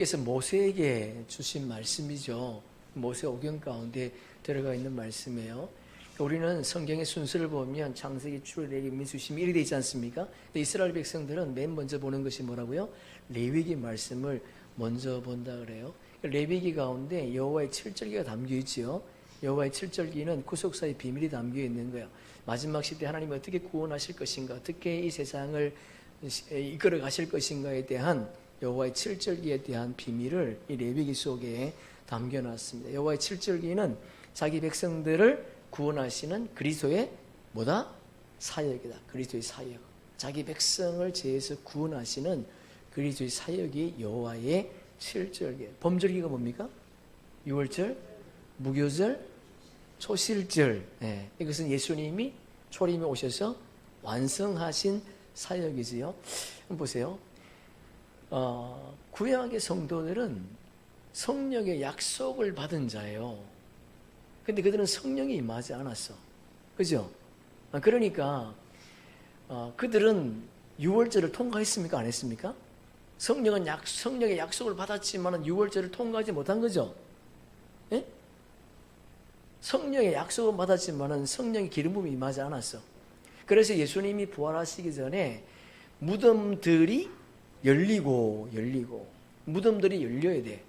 그래서 모세에게 주신 말씀이죠. 모세오경 가운데 들어가 있는 말씀이에요. 우리는 성경의 순서를 보면 창세기, 출애굽기, 민수시미 이렇게 되어 있지 않습니까? 근데 이스라엘 백성들은 맨 먼저 보는 것이 뭐라고요? 레위기 말씀을 먼저 본다 그래요. 레위기 가운데 여호와의 7절기가 담겨 있지요. 여호와의 7절기는 구속사의 비밀이 담겨 있는 거예요. 마지막 시대 하나님이 어떻게 구원하실 것인가, 어떻게 이 세상을 이끌어 가실 것인가에 대한 여호와의 7절기에 대한 비밀을 이 레위기 속에 담겨놨습니다. 여호와의 7절기는 자기 백성들을 구원하시는 그리스도의 뭐다? 사역이다. 그리스도의 사역. 자기 백성을 죄에서 구원하시는 그리스도의 사역이 여호와의 7절기. 범절기가 뭡니까? 유월절, 무교절, 초실절. 이것은 예수님이 초림에 오셔서 완성하신 사역이지요. 보세요. 구약의 성도들은 성령의 약속을 받은 자예요. 근데 그들은 성령이 임하지 않았어. 그죠? 그러니까 그들은 유월절을 통과했습니까? 안 했습니까? 성령의 약속을 받았지만 유월절을 통과하지 못한 거죠. 예? 성령의 약속은 받았지만 성령의 기름 부음이 임하지 않았어. 그래서 예수님이 부활하시기 전에 무덤들이 열리고 무덤들이 열려야 돼.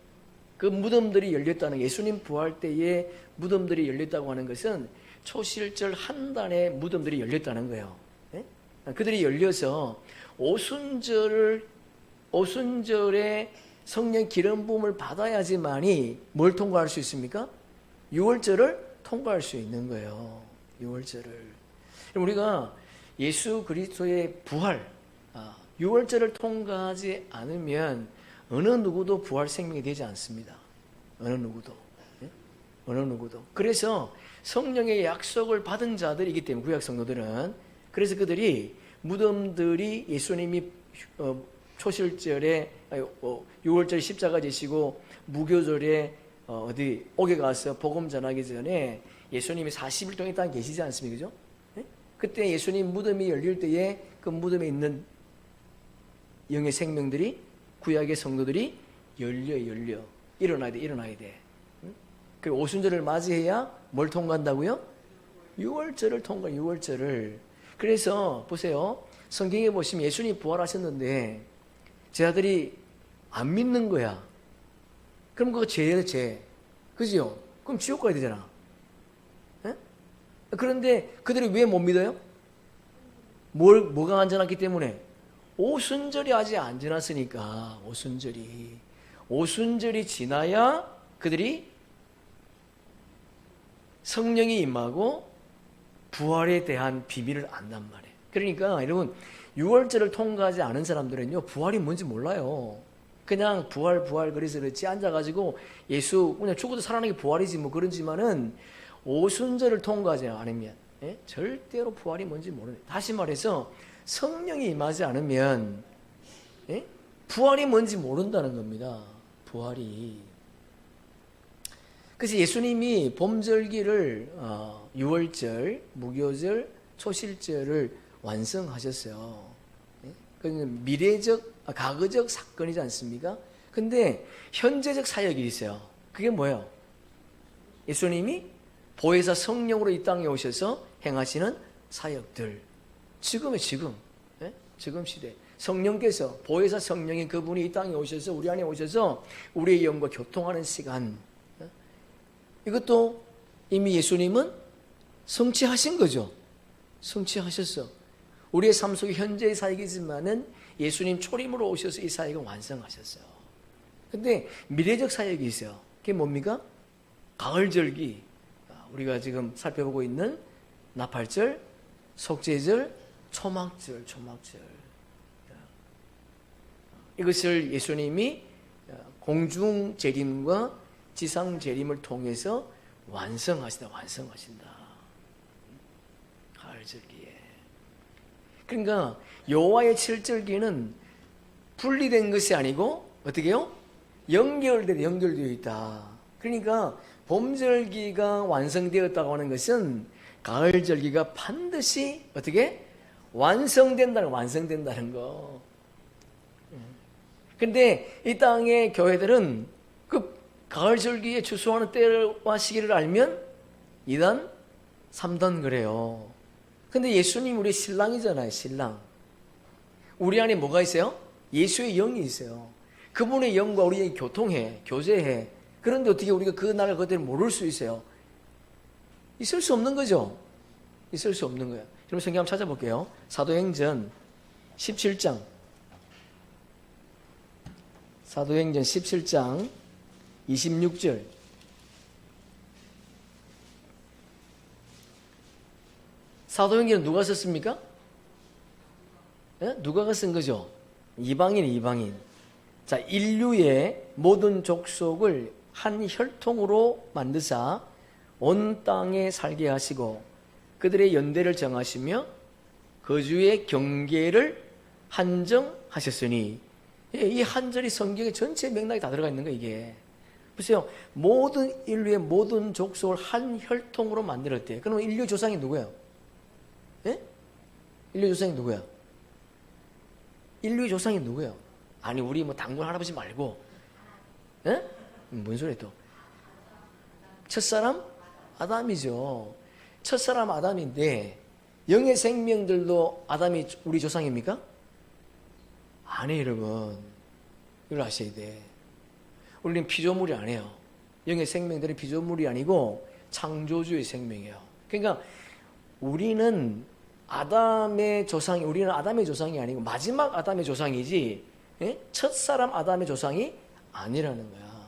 그 무덤들이 열렸다는, 예수님 부활 때에 무덤들이 열렸다고 하는 것은 초실절 한 달에 무덤들이 열렸다는 거예요. 네? 그들이 열려서 오순절에 성령 기름 부음을 받아야지만이 뭘 통과할 수 있습니까? 유월절을 통과할 수 있는 거예요. 유월절을. 우리가 예수 그리스도의 부활, 유월절을 통과하지 않으면 어느 누구도 부활 생명이 되지 않습니다. 어느 누구도. 어느 누구도. 그래서 성령의 약속을 받은 자들이기 때문에 구약 성도들은, 그래서 그들이 무덤들이 예수님이 초실절에 6월절 십자가 지시고 무교절에 어디 옥에 가서 복음 전하기 전에 예수님이 40일 동안 이 땅에 계시지 않습니까? 그죠? 그때 예수님 무덤이 열릴 때에 그 무덤에 있는 영의 생명들이, 구약의 성도들이 열려 일어나야 돼. 그 오순절을 맞이해야 뭘 통과한다고요? 6월절을 통과. 6월절을. 그래서 보세요. 성경에 보시면 예수님이 부활하셨는데 제 아들이 안 믿는 거야. 그럼 그거 죄예요, 죄. 그죠? 그럼 지옥 가야 되잖아. 에? 그런데 그들이 왜 못 믿어요? 뭐가 안 지났기 때문에? 오순절이 아직 안 지났으니까. 오순절이 지나야 그들이 성령이 임하고 부활에 대한 비밀을 안단 말이에요. 그러니까 여러분, 6월절을 통과하지 않은 사람들은요, 부활이 뭔지 몰라요. 그냥 부활 그래서 그렇지 앉아가지고 예수 그냥 죽어도 살아나기 부활이지 뭐 그런지만은 오순절을 통과하지 않으면 절대로 부활이 뭔지 모르는. 다시 말해서 성령이 임하지 않으면 부활이 뭔지 모른다는 겁니다. 부활이. 그래서 예수님이 범절기를 6월절, 무교절, 초실절을 완성하셨어요. 그건 과거적 사건이지 않습니까? 근데 현재적 사역이 있어요. 그게 뭐예요? 예수님이 보혜사 성령으로 이 땅에 오셔서 행하시는 사역들. 지금 시대. 성령께서, 보혜사 성령인 그분이 이 땅에 오셔서, 우리 안에 오셔서 우리의 영과 교통하는 시간. 이것도 이미 예수님은 성취하신 거죠. 성취하셨어. 우리의 삶 속에 현재의 사역이지만은 예수님 초림으로 오셔서 이 사역을 완성하셨어요. 근데 미래적 사역이 있어요. 그게 뭡니까? 가을절기. 우리가 지금 살펴보고 있는 나팔절, 속죄절, 초막절. 이것을 예수님이 공중 재림과 지상 재림을 통해서 완성하신다. 가을절기에. 그러니까 여호와의 7절기는 분리된 것이 아니고 어떻게요? 연결되어 있다. 그러니까 봄절기가 완성되었다고 하는 것은 가을절기가 반드시 어떻게? 완성된다는 거. 근데 이 땅의 교회들은 그 가을 절기에 추수하는 때와 시기를 알면 2단, 3단 그래요. 근데 예수님 우리 신랑이잖아요, 신랑. 우리 안에 뭐가 있어요? 예수의 영이 있어요. 그분의 영과 우리의 교통해, 교제해. 그런데 어떻게 우리가 그 나라를 그대로 모를 수 있어요? 있을 수 없는 거죠. 있을 수 없는 거예요. 그럼 성경 한번 찾아볼게요. 사도행전 17장. 사도행전 17장 26절. 사도행전은 누가 썼습니까? 예? 누가 쓴 거죠? 이방인. 자, 인류의 모든 족속을 한 혈통으로 만드사 온 땅에 살게 하시고 그들의 연대를 정하시며 거주의 경계를 한정하셨으니, 이 한절이 성경의 전체 맥락이 다 들어가 있는 거예요. 이게 보세요. 모든 인류의 모든 족속을 한 혈통으로 만들었대요. 그러면 인류 조상이 누구예요? 예? 인류 조상이 누구야? 인류의 조상이 누구예요? 아니 우리 뭐 당군 할아버지 말고, 예? 뭔 소리야 또? 첫사람 아담이죠. 첫사람 아담인데 영의 생명들도 아담이 우리 조상입니까? 아니에요, 여러분. 이걸 아셔야 돼. 우리는 피조물이 아니에요. 영의 생명들은 피조물이 아니고 창조주의 생명이에요. 그러니까 우리는 아담의 조상이 아니고 마지막 아담의 조상이지, 예? 첫사람 아담의 조상이 아니라는 거야.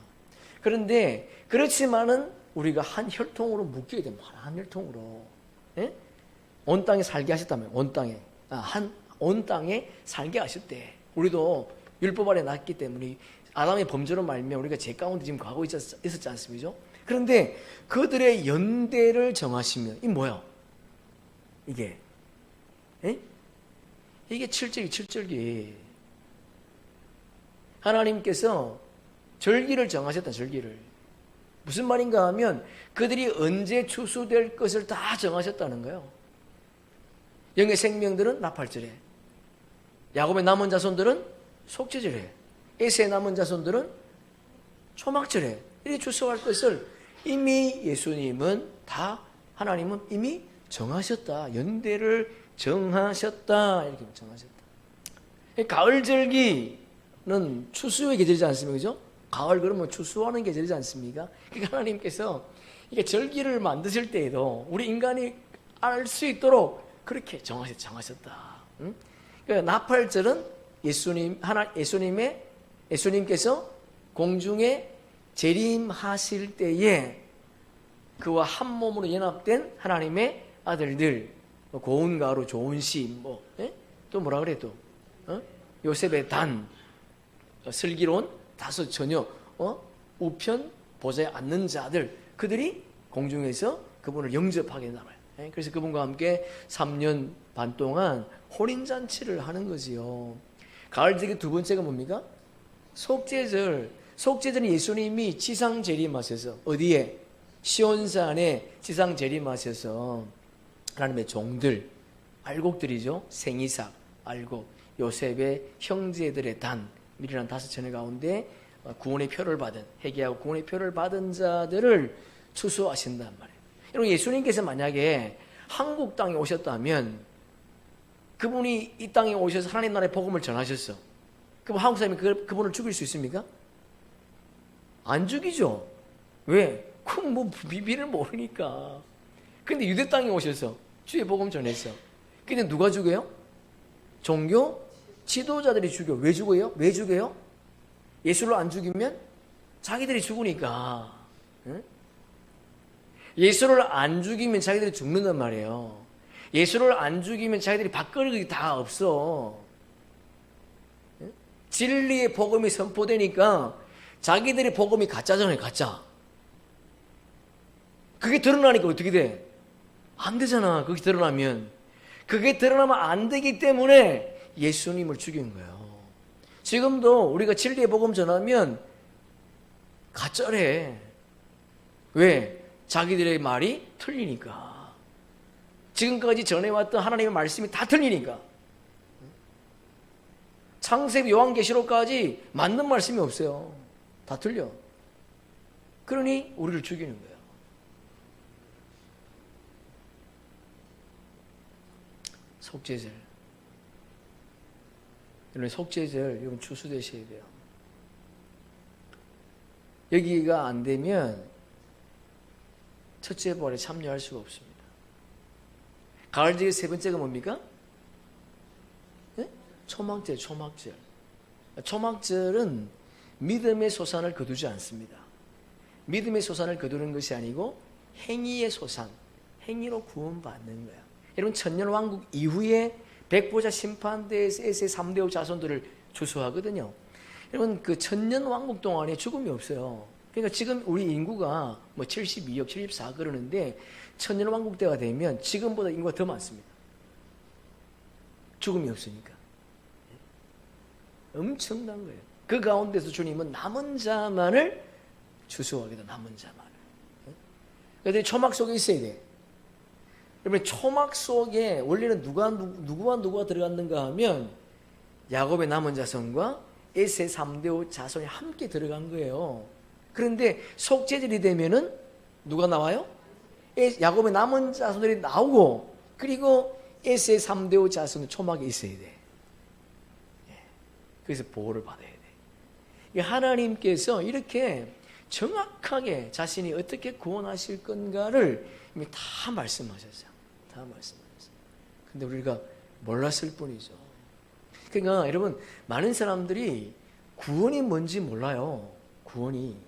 그런데 그렇지만은 우리가 한 혈통으로 묶이게 됩니다. 한 혈통으로. 예? 온 땅에 살게 하셨다면, 온 땅에 살게 하셨대. 우리도 율법 아래 났기 때문에 아담의 범죄로 말미암아 우리가 죄 가운데 지금 가고 있었지 않습니까? 그런데 그들의 연대를 정하시면, 이 뭐야? 이게, 예? 이게 7절기. 하나님께서 절기를 정하셨다, 절기를. 무슨 말인가 하면 그들이 언제 추수될 것을 다 정하셨다는 거예요. 영의 생명들은 나팔절에, 야곱의 남은 자손들은 속죄절에, 에세의 남은 자손들은 초막절에 이렇게 추수할 것을 이미 하나님은 이미 정하셨다. 연대를 정하셨다. 이렇게 정하셨다. 가을절기는 추수의 계절이지 않습니까? 그죠? 가을 그러면 추수하는 계절이지 않습니까? 그러니까 하나님께서 이게 절기를 만드실 때에도 우리 인간이 알 수 있도록 그렇게 정하셨다. 응? 그러니까 나팔절은 예수님께서 공중에 재림하실 때에 그와 한 몸으로 연합된 하나님의 아들들, 고운 가루, 좋은 씨, 또 뭐라 그래 또, 요셉의 단, 슬기로운 다섯 처녀, 우편 보좌에 앉는 자들, 그들이 공중에서 그분을 영접하게 된단 말이에요. 그래서 그분과 함께 3년 반 동안 혼인잔치를 하는 거지요. 가을절기 두 번째가 뭡니까? 속죄절. 속죄절은 예수님이 지상 재림하셔서, 어디에? 시온산에 지상 재림하셔서 하나님의 종들, 알곡들이죠. 생이삭, 알곡, 요셉의 형제들의 단, 미리란 다섯 처녀 가운데 구원의 표를 받은, 회개하고 구원의 표를 받은 자들을 추수하신단 말이에요. 여러분, 예수님께서 만약에 한국 땅에 오셨다면, 그분이 이 땅에 오셔서 하나님 나라의 복음을 전하셨어. 그럼 한국 사람이 그분을 죽일 수 있습니까? 안 죽이죠. 왜? 그럼 뭐 비밀을 모르니까. 근데 유대 땅에 오셔서 주의 복음 전했어. 근데 누가 죽여요? 종교 지도자들이 죽여. 왜 죽어요? 왜 죽여요? 예수를 안 죽이면 자기들이 죽으니까. 응? 예수를 안 죽이면 자기들이 죽는단 말이에요. 예수를 안 죽이면 자기들이 밥그릇이 다 없어. 응? 진리의 복음이 선포되니까 자기들의 복음이 가짜잖아요, 가짜. 그게 드러나니까 어떻게 돼? 안 되잖아, 그게 드러나면. 그게 드러나면 안 되기 때문에 예수님을 죽인 거예요. 지금도 우리가 진리의 복음 전하면 가짜래. 왜? 자기들의 말이 틀리니까. 지금까지 전해왔던 하나님의 말씀이 다 틀리니까. 창세기 요한계시록까지 맞는 말씀이 없어요. 다 틀려. 그러니 우리를 죽이는 거예요. 속죄절. 여러분 속죄절 여러분 추수되셔야 돼요. 여기가 안 되면 첫째 부활에 참여할 수가 없습니다. 가을절 세 번째가 뭡니까? 네? 초막절, 초막절. 초막절은 믿음의 소산을 거두지 않습니다. 믿음의 소산을 거두는 것이 아니고 행위의 소산, 행위로 구원받는 거야. 여러분 천년왕국 이후에 백보자 심판대에서 에세 3대 자손들을 추수하거든요. 여러분 그 천년왕국 동안에 죽음이 없어요. 그러니까 지금 우리 인구가 뭐 72억, 74 그러는데 천년왕국 때가 되면 지금보다 인구가 더 많습니다. 죽음이 없으니까. 엄청난 거예요. 그 가운데서 주님은 남은 자만을 추수하게 돼. 남은 자만을. 그런데 초막 속에 있어야 돼. 그러면 초막 속에 원래는 누구와 누구가 들어갔는가 하면 야곱의 남은 자손과 에세 3대 자손이 함께 들어간 거예요. 그런데 속죄절이 되면은 누가 나와요? 야곱의 남은 자손들이 나오고 그리고 에세 3대 자손은 초막에 있어야 돼. 그래서 보호를 받아야 돼. 하나님께서 이렇게 정확하게 자신이 어떻게 구원하실 건가를 이미 다 말씀하셨어요. 다 말씀하셨어요. 근데 우리가 몰랐을 뿐이죠. 그러니까 여러분 많은 사람들이 구원이 뭔지 몰라요. 구원이.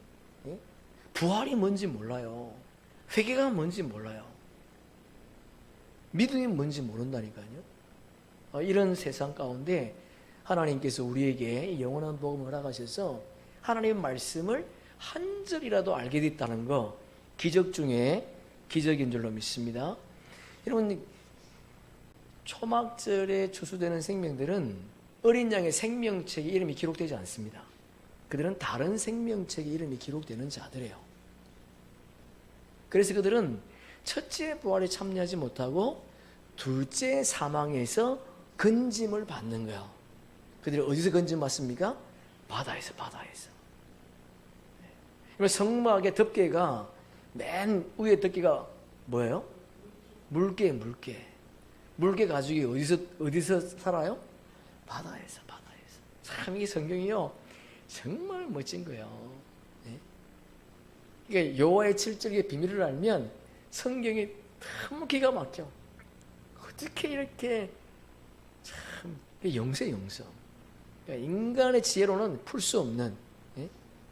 예? 부활이 뭔지 몰라요. 회개가 뭔지 몰라요. 믿음이 뭔지 모른다니까요. 이런 세상 가운데 하나님께서 우리에게 영원한 복음을 허락하셔서 하나님의 말씀을 한 절이라도 알게 됐다는 거 기적 중에 기적인 줄로 믿습니다. 여러분 초막절에 추수되는 생명들은 어린 양의 생명책에 이름이 기록되지 않습니다. 그들은 다른 생명책에 이름이 기록되는 자들이에요. 그래서 그들은 첫째 부활에 참여하지 못하고 둘째 사망에서 건짐을 받는 거예요. 그들이 어디서 건짐 받습니까? 바다에서. 성막의 덮개가 맨 위에 덮개가 뭐예요? 물개. 물개 가죽이 어디서 살아요? 바다에서. 참 이 성경이요 정말 멋진 거예요. 그러니까 여호와의 7절의 비밀을 알면 성경이 너무 기가 막혀. 어떻게 이렇게 참 영세. 그러니까 인간의 지혜로는 풀 수 없는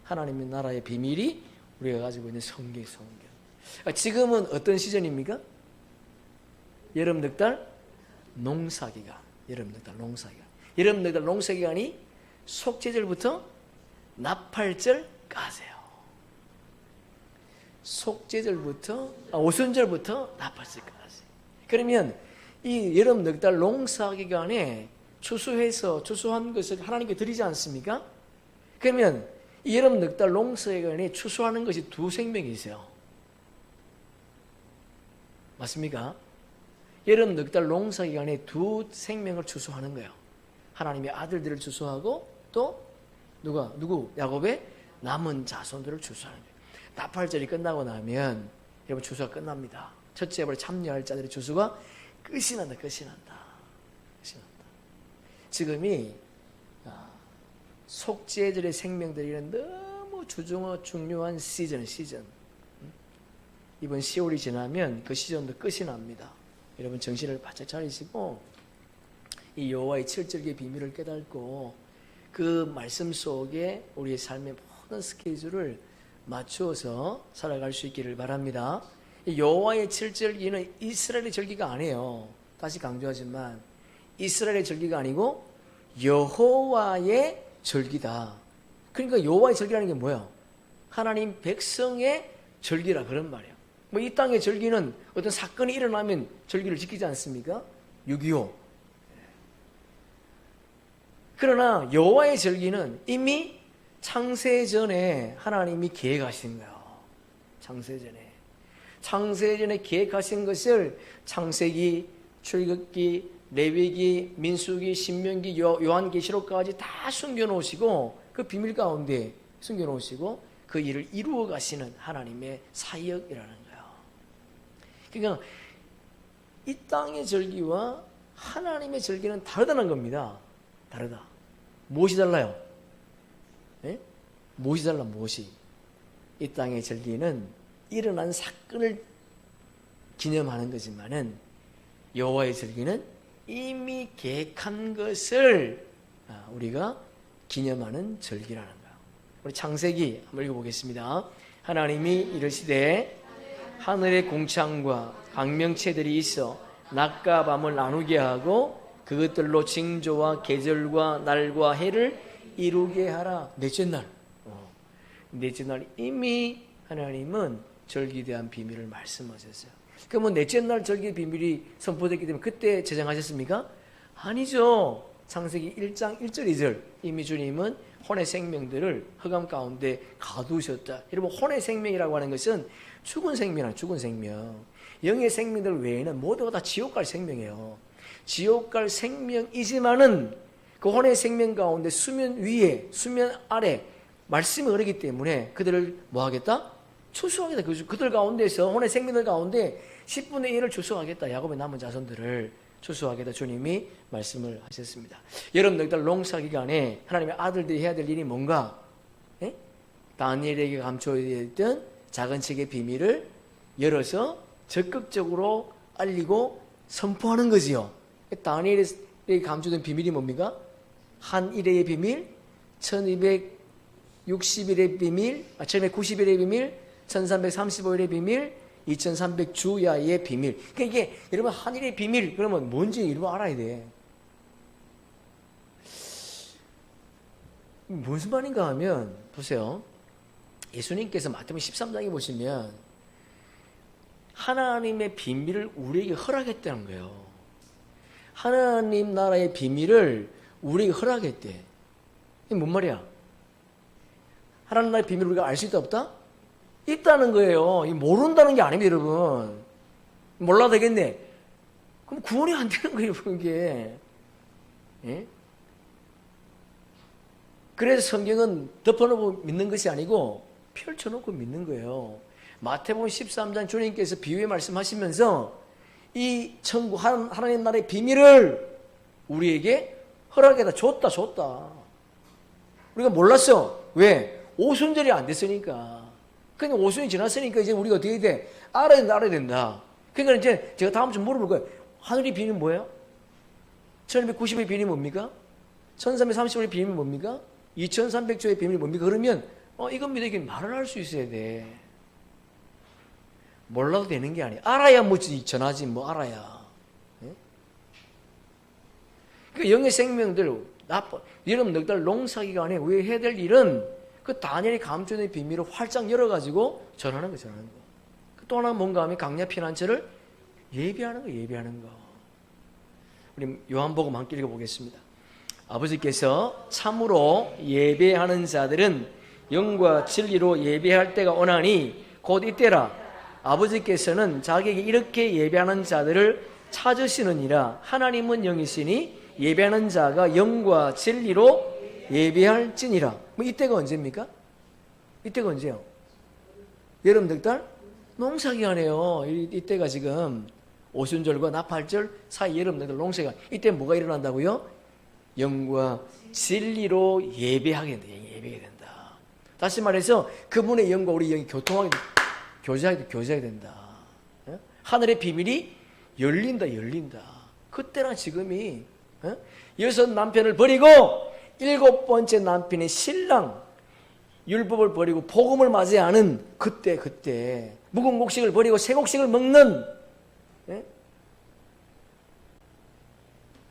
하나님의 나라의 비밀이 우리가 가지고 있는 성경. 지금은 어떤 시즌입니까? 여름 넉달 농사기간. 여름 넉달 농사기간이 속죄절부터 나팔절까지예요. 오순절부터 나팔절까지. 그러면 이 여름 넉달 농사기간에 추수한 것을 하나님께 드리지 않습니까? 그러면 이 여름 넉달 농사기간에 추수하는 것이 두 생명이 있어요. 맞습니까? 여름 넉달 농사기간에 두 생명을 추수하는 거예요. 하나님의 아들들을 추수하고 또 누구? 야곱의 남은 자손들을 추수하는 거예요. 나팔절이 끝나고 나면 여러분 추수가 끝납니다. 첫째 부활에 참여할 자들의 추수가 끝이 난다. 지금이 속죄절의 생명들이 너무 중요한 시즌. 이번 10월이 지나면 그 시즌도 끝이 납니다. 여러분 정신을 바짝 차리시고 이 여호와의 7절의 비밀을 깨닫고 그 말씀 속에 우리의 삶의 모든 스케줄을 맞추어서 살아갈 수 있기를 바랍니다. 이 여호와의 7절기는 이스라엘의 절기가 아니에요. 다시 강조하지만 이스라엘의 절기가 아니고 여호와의 절기다. 그러니까 여호와의 절기라는 게 뭐야? 하나님 백성의 절기라 그런 말이에요. 뭐 이 땅의 절기는 어떤 사건이 일어나면 절기를 지키지 않습니까? 6.25. 그러나 여호와의 절기는 이미 창세전에 하나님이 계획하신 거예요. 창세전에 계획하신 것을 창세기, 출애굽기, 레위기, 민수기, 신명기, 요한계시록까지 다 숨겨놓으시고 그 비밀 가운데 숨겨놓으시고 그 일을 이루어 가시는 하나님의 사역이라는 거예요. 그러니까 이 땅의 절기와 하나님의 절기는 다르다는 겁니다. 다르다. 무엇이 달라요? 예? 무엇이 달라? 무엇이? 이 땅의 절기는 일어난 사건을 기념하는 거지만은 여호와의 절기는 이미 계획한 것을 우리가 기념하는 절기라는 거예요. 우리 창세기 한번 읽어보겠습니다. 하나님이 이르시되 하늘의 궁창과 광명체들이 있어 낮과 밤을 나누게 하고 그것들로 징조와 계절과 날과 해를 이루게 하라. 넷째 날. 넷째 날 이미 하나님은 절기에 대한 비밀을 말씀하셨어요. 그러면 넷째 날 절기의 비밀이 선포됐기 때문에 그때 제정하셨습니까? 아니죠. 창세기 1장 1절 2절 이미 주님은 혼의 생명들을 흑암 가운데 가두셨다. 여러분 혼의 생명이라고 하는 것은 죽은 생명이야. 죽은 생명. 영의 생명들 외에는 모두가 다 지옥 갈 생명이에요. 지옥 갈 생명이지만은 그 혼의 생명 가운데 수면 위에 수면 아래 말씀이 흐르기 때문에 그들을 뭐 하겠다? 추수하겠다. 그들 가운데서 혼의 생명들 가운데 10분의 1을 추수하겠다. 야곱의 남은 자손들을 추수하겠다. 주님이 말씀을 하셨습니다. 여러분들 농사 기간에 하나님의 아들들이 해야 될 일이 뭔가? 예? 다니엘에게 감춰야 했던 작은 책의 비밀을 열어서 적극적으로 알리고 선포하는 거지요. 다니엘에게 감춰된 비밀이 뭡니까? 한 일의 비밀, 1260일의 비밀, 1290일의 비밀, 1335일의 비밀, 2300주야의 비밀. 그러니까 이게 여러분 한일의 비밀 그러면 뭔지 여러분 알아야 돼. 무슨 말인가 하면 보세요. 예수님께서 마태복음 13장에 보시면 하나님의 비밀을 우리에게 허락했다는 거예요. 하나님 나라의 비밀을 우리에게 허락했대. 이게 뭔 말이야? 하나님 나라의 비밀을 우리가 알 수 있다 없다? 있다는 거예요. 모른다는 게 아닙니다, 여러분. 몰라도 되겠네. 그럼 구원이 안 되는 거예요, 이게. 예? 그래서 성경은 덮어놓고 믿는 것이 아니고 펼쳐놓고 믿는 거예요. 마태복음 13장 주님께서 비유의 말씀하시면서 이 천국 하나님 나라의 비밀을 우리에게 허락해다 줬다. 우리가 몰랐어. 왜? 오순절이 안 됐으니까. 그러니까 오순이 지났으니까 이제 우리가 어떻게 돼? 알아야 된다. 그러니까 이제 제가 다음 주 물어볼 거예요. 하늘의 비밀이 뭐예요? 1290의 비밀이 뭡니까? 1335의 비밀이 뭡니까? 2300조의 비밀이 뭡니까? 그러면 이겁니다. 이게 말을 할 수 있어야 돼. 몰라도 되는 게 아니야. 알아야 뭐지 전하지 뭐 알아야. 예? 그 영의 생명들 여러분 넉달 농사기간에 왜 해야 될 일은 그 다니엘이 감춰낸 비밀을 활짝 열어가지고 전하는 거. 또 하나 뭔가 하면 강야 피난처를 예비하는 거. 우리 요한복음 함께 읽어보겠습니다. 아버지께서 참으로 예배하는 자들은 영과 진리로 예배할 때가 오나니 곧 이때라. 아버지께서는 자기에게 이렇게 예배하는 자들을 찾으시느니라. 하나님은 영이시니 예배하는 자가 영과 진리로 예배할지니라. 뭐 이때가 언제입니까? 이때가 언제요? 여름들 달 농사기간이에요. 이때가 지금 오순절과 나팔절 사이 여름들 농사기간. 이때 뭐가 일어난다고요? 영과 진리로 예배하게 된다. 다시 말해서 그분의 영과 우리 영이 교제하게 된다. 하늘의 비밀이 열린다. 그때랑 지금이 여섯 남편을 버리고 일곱 번째 남편의 신랑 율법을 버리고 복음을 맞이하는 그때 묵은 곡식을 버리고 새 곡식을 먹는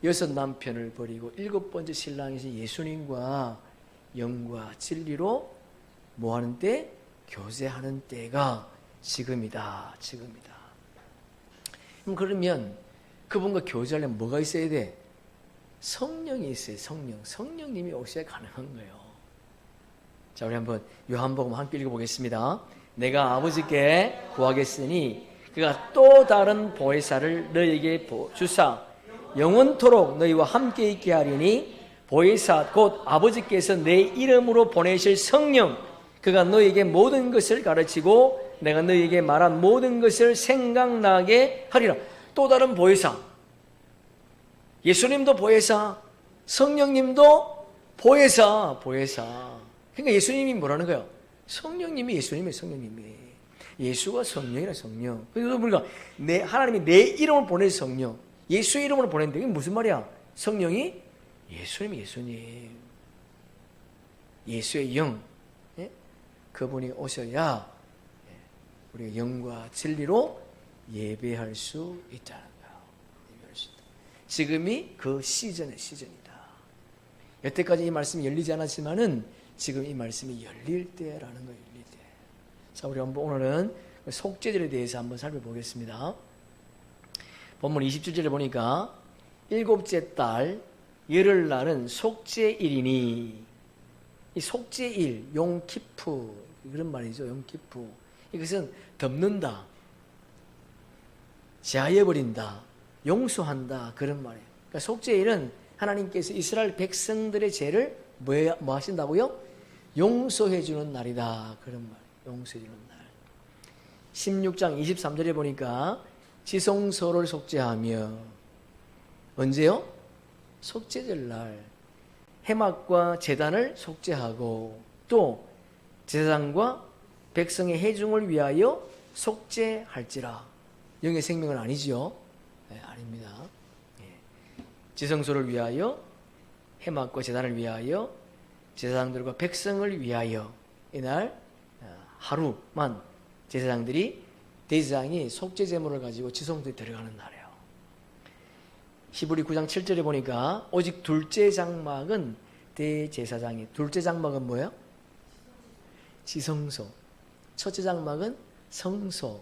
여섯 남편을 버리고 일곱 번째 신랑이신 예수님과 영과 진리로 뭐하는 때? 교제하는 때가 지금이다. 그러면 그분과 교제하려면 뭐가 있어야 돼? 성령이 있어요. 성령님이 오셔야 가능한 거예요. 자, 우리 한번 요한복음 함께 읽어보겠습니다. 내가 아버지께 구하겠으니 그가 또 다른 보혜사를 너희에게 주사 영원토록 너희와 함께 있게 하리니 보혜사 곧 아버지께서 내 이름으로 보내실 성령 그가 너희에게 모든 것을 가르치고 내가 너희에게 말한 모든 것을 생각나게 하리라. 또 다른 보혜사, 예수님도 보혜사, 성령님도 보혜사. 그러니까 예수님이 뭐라는 거예요? 성령님이 예수님이에요. 성령님이 예수가 성령이라. 성령. 그래서 우리가 하나님이 내 이름을 보낼 성령, 예수의 이름으로 보낸다. 이게 무슨 말이야? 성령이 예수님, 예수의 영, 그분이 오셔야 우리가 영과 진리로 예배할 수 있다는 거예요. 예배할 수 있다. 지금이 그 시즌이다. 여태까지 이 말씀이 열리지 않았지만은 지금 이 말씀이 열릴 때라는 거예요. 열릴 때. 자, 우리 한번 오늘은 속죄절에 대해서 한번 살펴보겠습니다. 본문 27절에 보니까 일곱째 달 열흘날은 속죄일이니, 이 속죄일, 용키푸 그런 말이죠. 용키푸. 이것은 덮는다, 제하여버린다, 용서한다 그런 말이에요. 그러니까 속죄일은 하나님께서 이스라엘 백성들의 죄를 뭐 하신다고요? 용서해 주는 날이다 그런 말. 용서해 주는 날. 16장 23절에 보니까 지성소를 속죄하며, 언제요? 속죄절 날 해막과 제단을 속죄하고 또 제사장과 백성의 회중을 위하여 속죄할지라. 영의 생명은 아니지요? 네, 아닙니다. 지성소를 위하여, 해막과 제단을 위하여, 제사장들과 백성을 위하여 이날 하루만 제사장들이, 대제사장이 속죄제물을 가지고 지성소에 들어가는 날이에요. 히브리 9장 7절에 보니까 오직 둘째 장막은 대제사장이, 둘째 장막은 뭐예요? 지성소. 첫째 장막은 성소.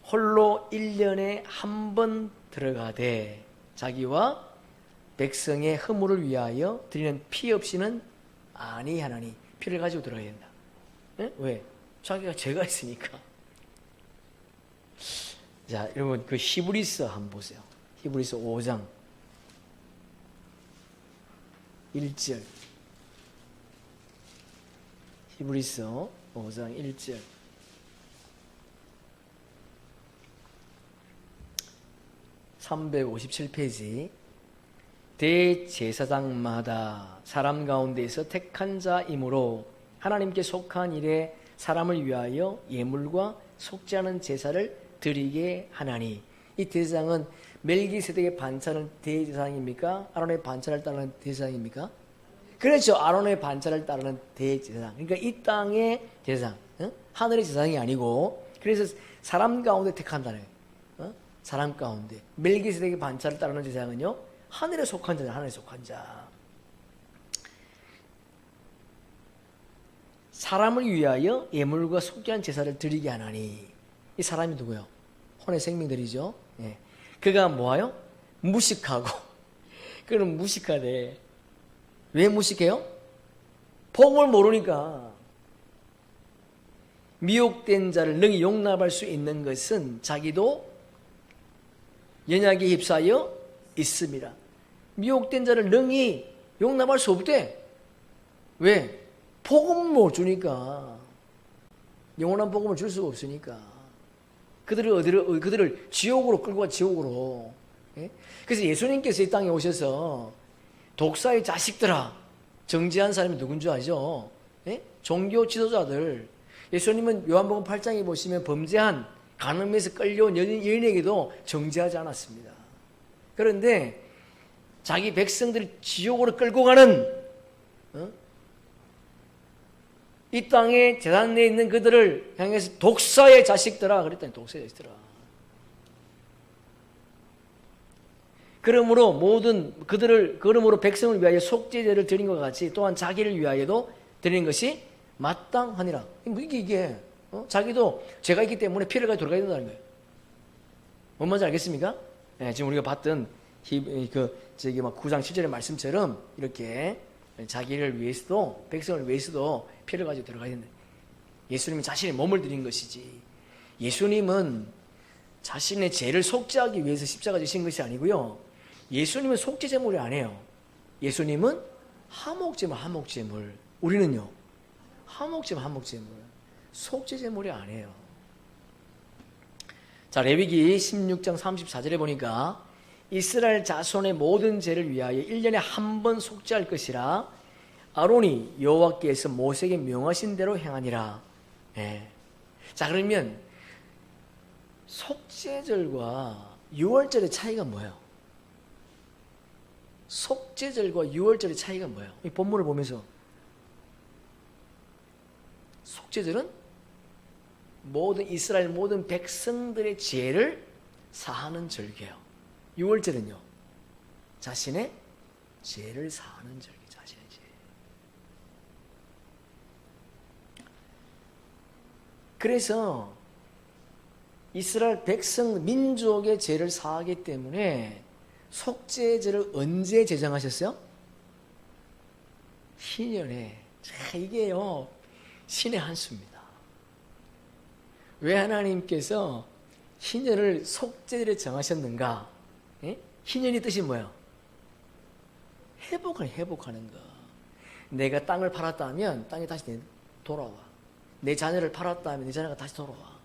홀로 1년에 한 번 들어가되 자기와 백성의 허물을 위하여 드리는 피 없이는 아니하나니. 피를 가지고 들어가야 된다. 왜? 자기가 죄가 있으니까. 자, 여러분 그 히브리서 한번 보세요. 히브리서 5장 1절. 히브리서 5장 1절. (357페이지) 대제사장마다 사람 가운데에서 택한 자이므로 하나님께 속한 일에 사람을 위하여 예물과 속죄하는 제사를 드리게 하나니. 이 대제사장은 멜기세덱의 반차는 대제사장입니까? 아론의 반차를 따르는 대제사장입니까? 그렇죠. 아론의 반차를 따르는 대제사장. 그러니까 이 땅의 제사장, 하늘의 제사장이 아니고, 그래서 사람 가운데 택한다는 거예요. 사람 가운데. 멜기세덱의 반차를 따르는 제사장은요, 하늘에 속한 자다. 하늘에 속한 자. 사람을 위하여 예물과 속죄한 제사를 드리게 하나니. 이 사람이 누구요? 혼의 생명들이죠. 예. 그가 뭐하요? 무식하고. 그는 무식하대. 왜 무식해요? 복음을 모르니까. 미혹된 자를 능히 용납할 수 있는 것은 자기도 연약에 휩싸여 있습니다. 미혹된 자를 능히 용납할 수 없대. 왜? 복음을 못 주니까. 영원한 복음을 줄 수가 없으니까. 그들을 지옥으로 끌고 가, 지옥으로. 예? 그래서 예수님께서 이 땅에 오셔서 독사의 자식들아, 정죄한 사람이 누군 줄 아죠? 예? 종교 지도자들. 예수님은 요한복음 8장에 보시면 범죄한, 간음에서 끌려온 여인에게도 정죄하지 않았습니다. 그런데 자기 백성들을 지옥으로 끌고 가는 이 땅에 재단 내에 있는 그들을 향해서 독사의 자식들아 그랬더니, 독사의 자식들아. 그러므로 백성을 위하여 속죄제를 드린 것 같이 또한 자기를 위하여도 드리는 것이 마땅하니라. 이게 자기도 죄가 있기 때문에 피를 가지고 돌아가야 된다는 거예요. 뭔 말인지 알겠습니까? 네, 지금 우리가 봤던 9장 7절의 말씀처럼 이렇게 자기를 위해서도, 백성을 위해서도 피를 가지고 들어가야 된다. 예수님이 자신의 몸을 드린 것이지. 예수님은 자신의 죄를 속죄하기 위해서 십자가 지신 것이 아니고요. 예수님은 속죄 제물이 아니에요. 예수님은 화목제물. 우리는요, 화목제물. 속죄 제물이 아니에요. 자, 레위기 16장 34절에 보니까 이스라엘 자손의 모든 죄를 위하여 1년에 한 번 속죄할 것이라 아론이 여호와께서 모세에게 명하신 대로 행하니라. 예. 자, 그러면 속죄절과 유월절의 차이가 뭐예요? 속죄절과 유월절의 차이가 뭐예요? 이 본문을 보면서 속죄절은 이스라엘 모든 백성들의 죄를 사하는 절기예요. 유월절은요, 자신의 죄를 사하는 절기, 자신의 죄. 그래서 이스라엘 백성 민족의 죄를 사하기 때문에 속죄제를 언제 제정하셨어요? 희년에. 자, 이게요, 신의 한 수입니다. 왜 하나님께서 희년을 속죄제를 정하셨는가? 예? 희년의 뜻이 뭐예요? 회복하는 거. 내가 땅을 팔았다면 땅이 다시 돌아와. 내 자녀를 팔았다면 내 자녀가 다시 돌아와.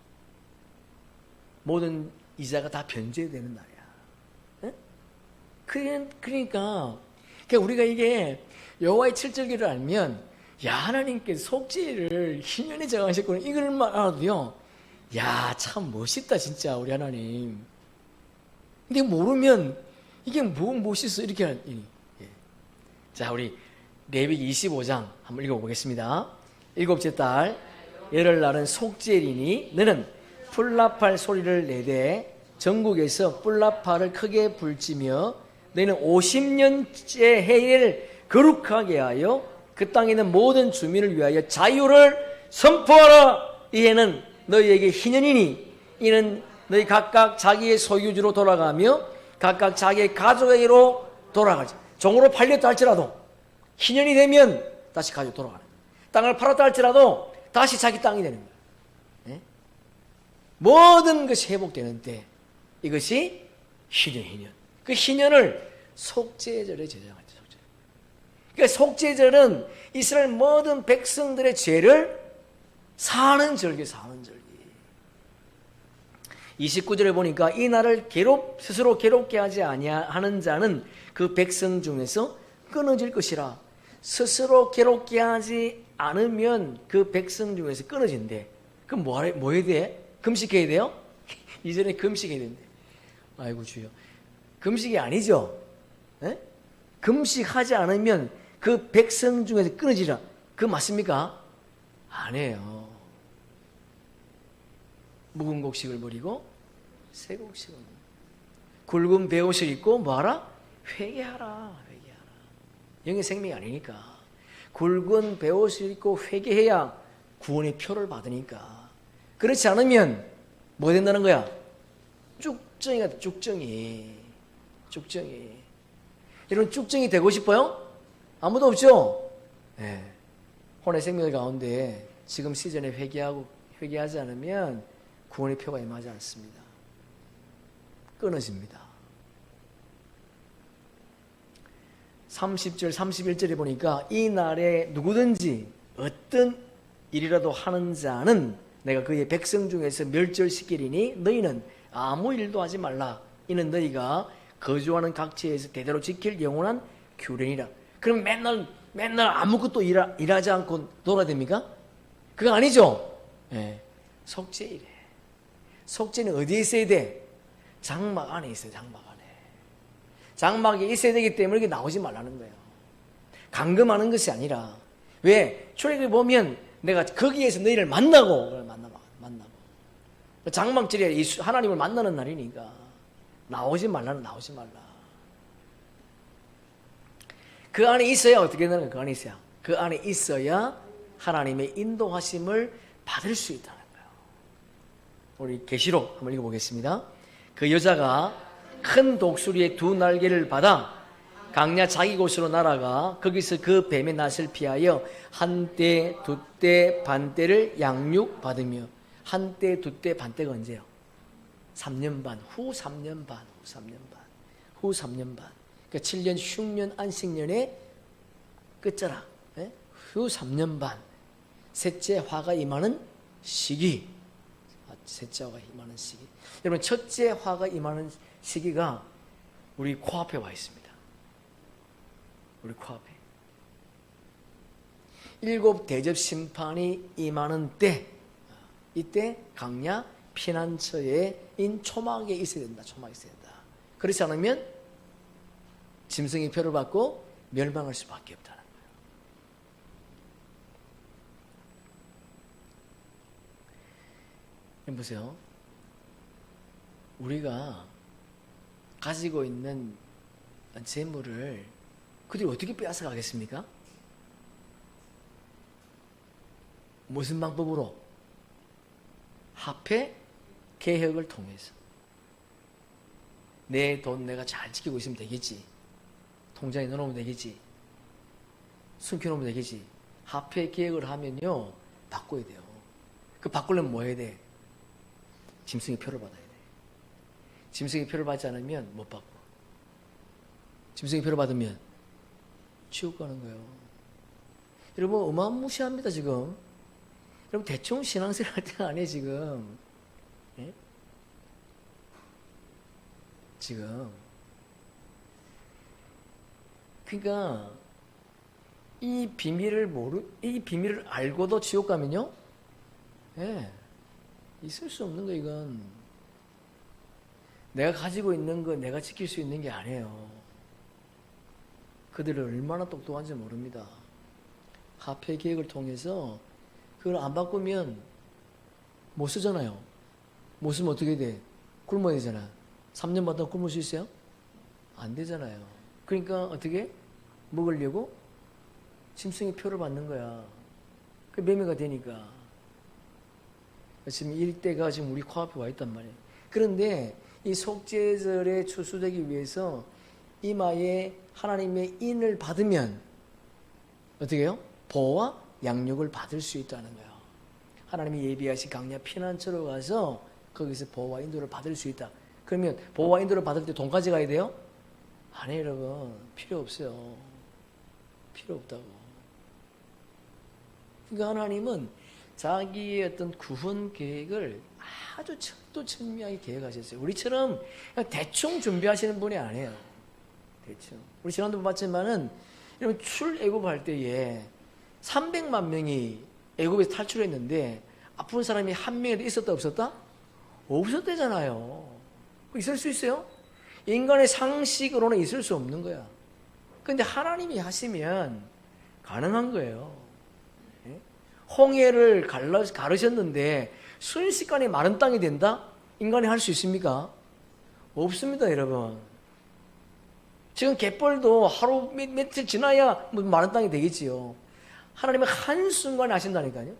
모든 이자가 다 변제되는 날이야. 예? 그러니까 우리가 이게 여호와의 칠절기를 알면, 야, 하나님께서 속죄를 희년에 정하셨구나, 이걸만 알아도요, 야, 참 멋있다 진짜 우리 하나님. 근데 모르면 이게 뭐 멋있어 이렇게 하니. 예. 자, 우리 레위기 25장 한번 읽어보겠습니다. 일곱째 달 열흘날은 속죄일이니 너는 뿔나팔 소리를 내되 전국에서 뿔나팔을 크게 불지며 너희는 50년째 해를 거룩하게 하여 그 땅에 있는 모든 주민을 위하여 자유를 선포하라. 이 해는 너희에게 희년이니 이는 너희 각각 자기의 소유주로 돌아가며 각각 자기의 가족에게로 돌아가지. 종으로 팔렸다 할지라도 희년이 되면 다시 가지고 돌아가는 거예요. 땅을 팔았다 할지라도 다시 자기 땅이 되는 거예요. 네? 모든 것이 회복되는 때 이것이 희년. 그 희년을 속죄절에 제정하죠. 그러니까 속죄절은 이스라엘 모든 백성들의 죄를 사하는 절기. 29절에 보니까 이 날을 스스로 괴롭게 하지 아니하는 자는 그 백성 중에서 끊어질 것이라. 스스로 괴롭게 하지 않으면 그 백성 중에서 끊어진대. 그럼 뭐 해야 돼? 금식해야 돼요? 이전에 금식해야 된대. 아이고 주여, 금식이 아니죠. 에? 금식하지 않으면 그 백성 중에서 끊어지라. 그거 맞습니까? 아니에요. 묵은 곡식을 버리고 새 곡식을, 굵은 베옷을 입고 뭐하라? 회개하라. 영의 생명이 아니니까. 굵은 베옷을 입고 회개해야 구원의 표를 받으니까. 그렇지 않으면 뭐 된다는 거야? 쭉정이가 쭉정이. 여러분 쭉정이 되고 싶어요? 아무도 없죠? 네. 혼의 생명 가운데 지금 시즌에 회개하지 않으면 구원의 표가 임하지 않습니다. 끊어집니다. 30절 31절에 보니까 이 날에 누구든지 어떤 일이라도 하는 자는 내가 그의 백성 중에서 멸절시키리니 너희는 아무 일도 하지 말라. 이는 너희가 거주하는 각지에서 대대로 지킬 영원한 규례니라. 그럼 맨날 아무것도 일하지 않고 놀아야 됩니까? 그거 아니죠? 네. 속죄이래. 속죄는 어디에 있어야 돼? 장막 안에 있어요. 장막 안에. 장막에 있어야 되기 때문에 이게 나오지 말라는 거예요. 감금하는 것이 아니라. 왜? 출애굽에 보면 내가 거기에서 너희를 만나고. 장막절이 하나님을 만나는 날이니까 나오지 말라. 그 안에 있어야 어떻게 되는 거예요? 그 안에 있어야. 그 안에 있어야 하나님의 인도하심을 받을 수 있다는 거예요. 우리 계시록 한번 읽어보겠습니다. 그 여자가 큰 독수리의 두 날개를 받아 강야 자기 곳으로 날아가 거기서 그 뱀의 낯을 피하여 한때, 두때, 반때를 양육받으며. 한때, 두때, 반때가 언제요? 3년 반, 후 3년 반, 후 3년 반. 그러니까 7년 흉년 안식년의 끝자락, 예? 후 3년 반. 셋째 화가 임하는 시기. 셋째 화가 임하는 시기. 여러분, 첫째 화가 임하는 시기가 우리 코앞에 와 있습니다. 우리 코앞에. 7 대접 심판이 임하는 때, 이때 강야 피난처에인 초막에 있어야 된다. 초막에 있어야 된다. 그렇지 않으면 짐승의 표를 받고 멸망할 수밖에 없다는 거예요. 보세요. 우리가 가지고 있는 재물을 그들이 어떻게 빼앗아 가겠습니까? 무슨 방법으로? 화폐 개혁을 통해서. 내 돈 내가 잘 지키고 있으면 되겠지. 통장에 넣어놓으면 되겠지. 숨겨놓으면 되겠지. 화폐 개혁을 하면요, 바꿔야 돼요. 그 바꾸려면 뭐 해야 돼? 짐승의 표를 받아야 돼. 짐승의 표를 받지 않으면 못 바꿔. 짐승의 표를 받으면 지옥 가는 거예요. 여러분, 어마무시합니다, 지금. 여러분, 대충 신앙생활 할 때가 아니에요, 지금. 예? 지금. 그러니까, 이 비밀을 알고도 지옥 가면요? 예. 있을 수 없는 거, 이건. 내가 가지고 있는 거 내가 지킬 수 있는 게 아니에요. 그들은 얼마나 똑똑한지 모릅니다. 화폐 계획을 통해서 그걸 안 바꾸면 못 쓰잖아요. 못 쓰면 어떻게 돼? 굶어야 되잖아. 3년 받다 굶을 수 있어요? 안 되잖아요. 그러니까 어떻게? 먹으려고 짐승의 표를 받는 거야. 그 매매가 되니까. 지금 일대가 지금 우리 코앞에 와 있단 말이에요. 그런데 이 속죄절에 추수되기 위해서 이마에 하나님의 인을 받으면 어떻게 해요? 보호와 양육을 받을 수 있다는 거예요. 하나님이 예비하신 강야 피난처로 가서 거기서 보호와 인도를 받을 수 있다. 그러면 보호와 인도를 받을 때 돈 가져가야 돼요? 아니에요, 여러분. 필요 없어요. 필요 없다고. 그러니까 하나님은 자기의 어떤 구원 계획을 아주 철두철미하게 계획하셨어요. 우리처럼 그냥 대충 준비하시는 분이 아니에요. 대충. 우리 지난번에 봤지만은 이런 출애굽할 때에 300만 명이 애굽에서 탈출했는데 아픈 사람이 한 명이라도 있었다 없었다? 없었대잖아요. 있을 수 있어요? 인간의 상식으로는 있을 수 없는 거야. 근데 하나님이 하시면 가능한 거예요. 예? 홍해를 가르셨는데 순식간에 마른 땅이 된다? 인간이 할 수 있습니까? 없습니다, 여러분. 지금 갯벌도 하루 며칠 지나야 마른 땅이 되겠지요. 하나님은 한순간에 하신다니까요.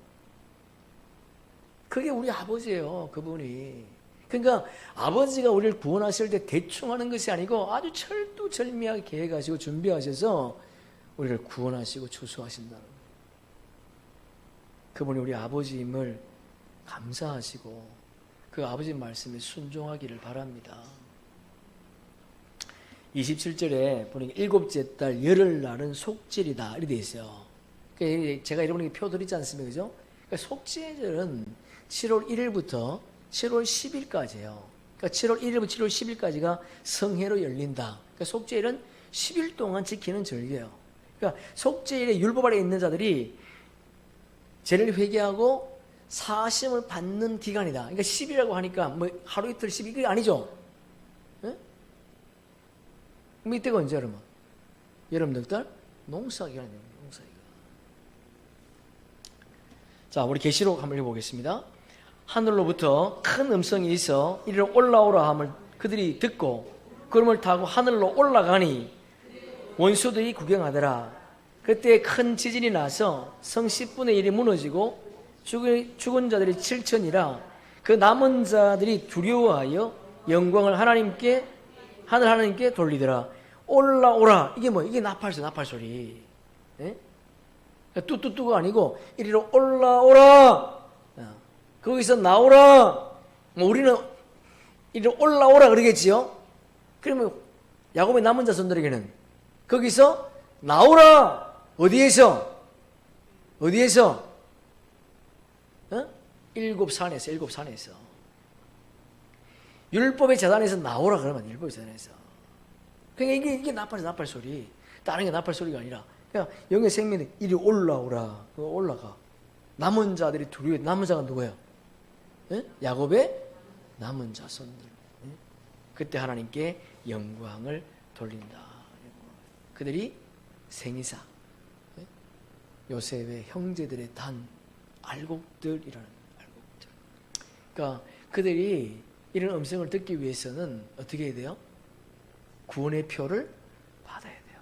그게 우리 아버지예요, 그분이. 그러니까 아버지가 우리를 구원하실 때 대충 하는 것이 아니고 아주 철두철미하게 계획하시고 준비하셔서 우리를 구원하시고 추수하신다는 거예요. 그분이 우리 아버지임을 감사하시고 그 아버지 말씀에 순종하기를 바랍니다. 27절에 보니까 7째 달 열흘날은 속죄일이다 이렇게 되어 있어요. 그러니까 제가 여러분에게 표 드리지 않습니까? 그죠? 그러니까 속죄절은 7월 1일부터 7월 10일까지예요. 그러니까 7월 1일부터 7월 10일까지가 성회로 열린다. 그러니까 속죄일은 10일 동안 지키는 절기예요. 그러니까 속죄일에 율법 아래 있는 자들이 죄를 회개하고 사심을 받는 기간이다. 그러니까 10이라고 하니까 뭐 하루 이틀 10일 그게 아니죠. 예? 뭐 이때가 언제 여러분? 여름 넉달? 농사 기간이에요. 농사 기간. 자, 우리 계시록 한번 읽어보겠습니다. 하늘로부터 큰 음성이 있어 이리로 올라오라 함을 그들이 듣고 구름을 타고 하늘로 올라가니 원수들이 구경하더라. 그때 큰 지진이 나서 성 10분의 1이 무너지고 죽은 자들이 7천이라 그 남은 자들이 두려워하여 영광을 하나님께 하늘 하나님께 돌리더라. 올라오라. 이게 뭐? 이게 나팔 소리. 예? 뚜뚜뚜가 아니고 이리로 올라오라. 거기서 나오라. 뭐 우리는 이리 올라오라 그러겠지요. 그러면 야곱의 남은 자손들에게는 거기서 나오라. 어디에서? 일곱 산에서. 율법의 재단에서 나오라 그러면 율법의 재단에서. 그러니까 이게 나팔 소리. 다른 게 나팔 소리가 아니라 그냥 영의 생명이 이리 올라오라. 올라가. 남은 자들이 두려워. 남은 자가 누구예요? 야곱의 남은 자손들. 그때 하나님께 영광을 돌린다. 그들이 생이사, 요셉의 형제들의 단 알곡들이라는 알곡들. 그러니까 그들이 이런 음성을 듣기 위해서는 어떻게 해야 돼요? 구원의 표를 받아야 돼요.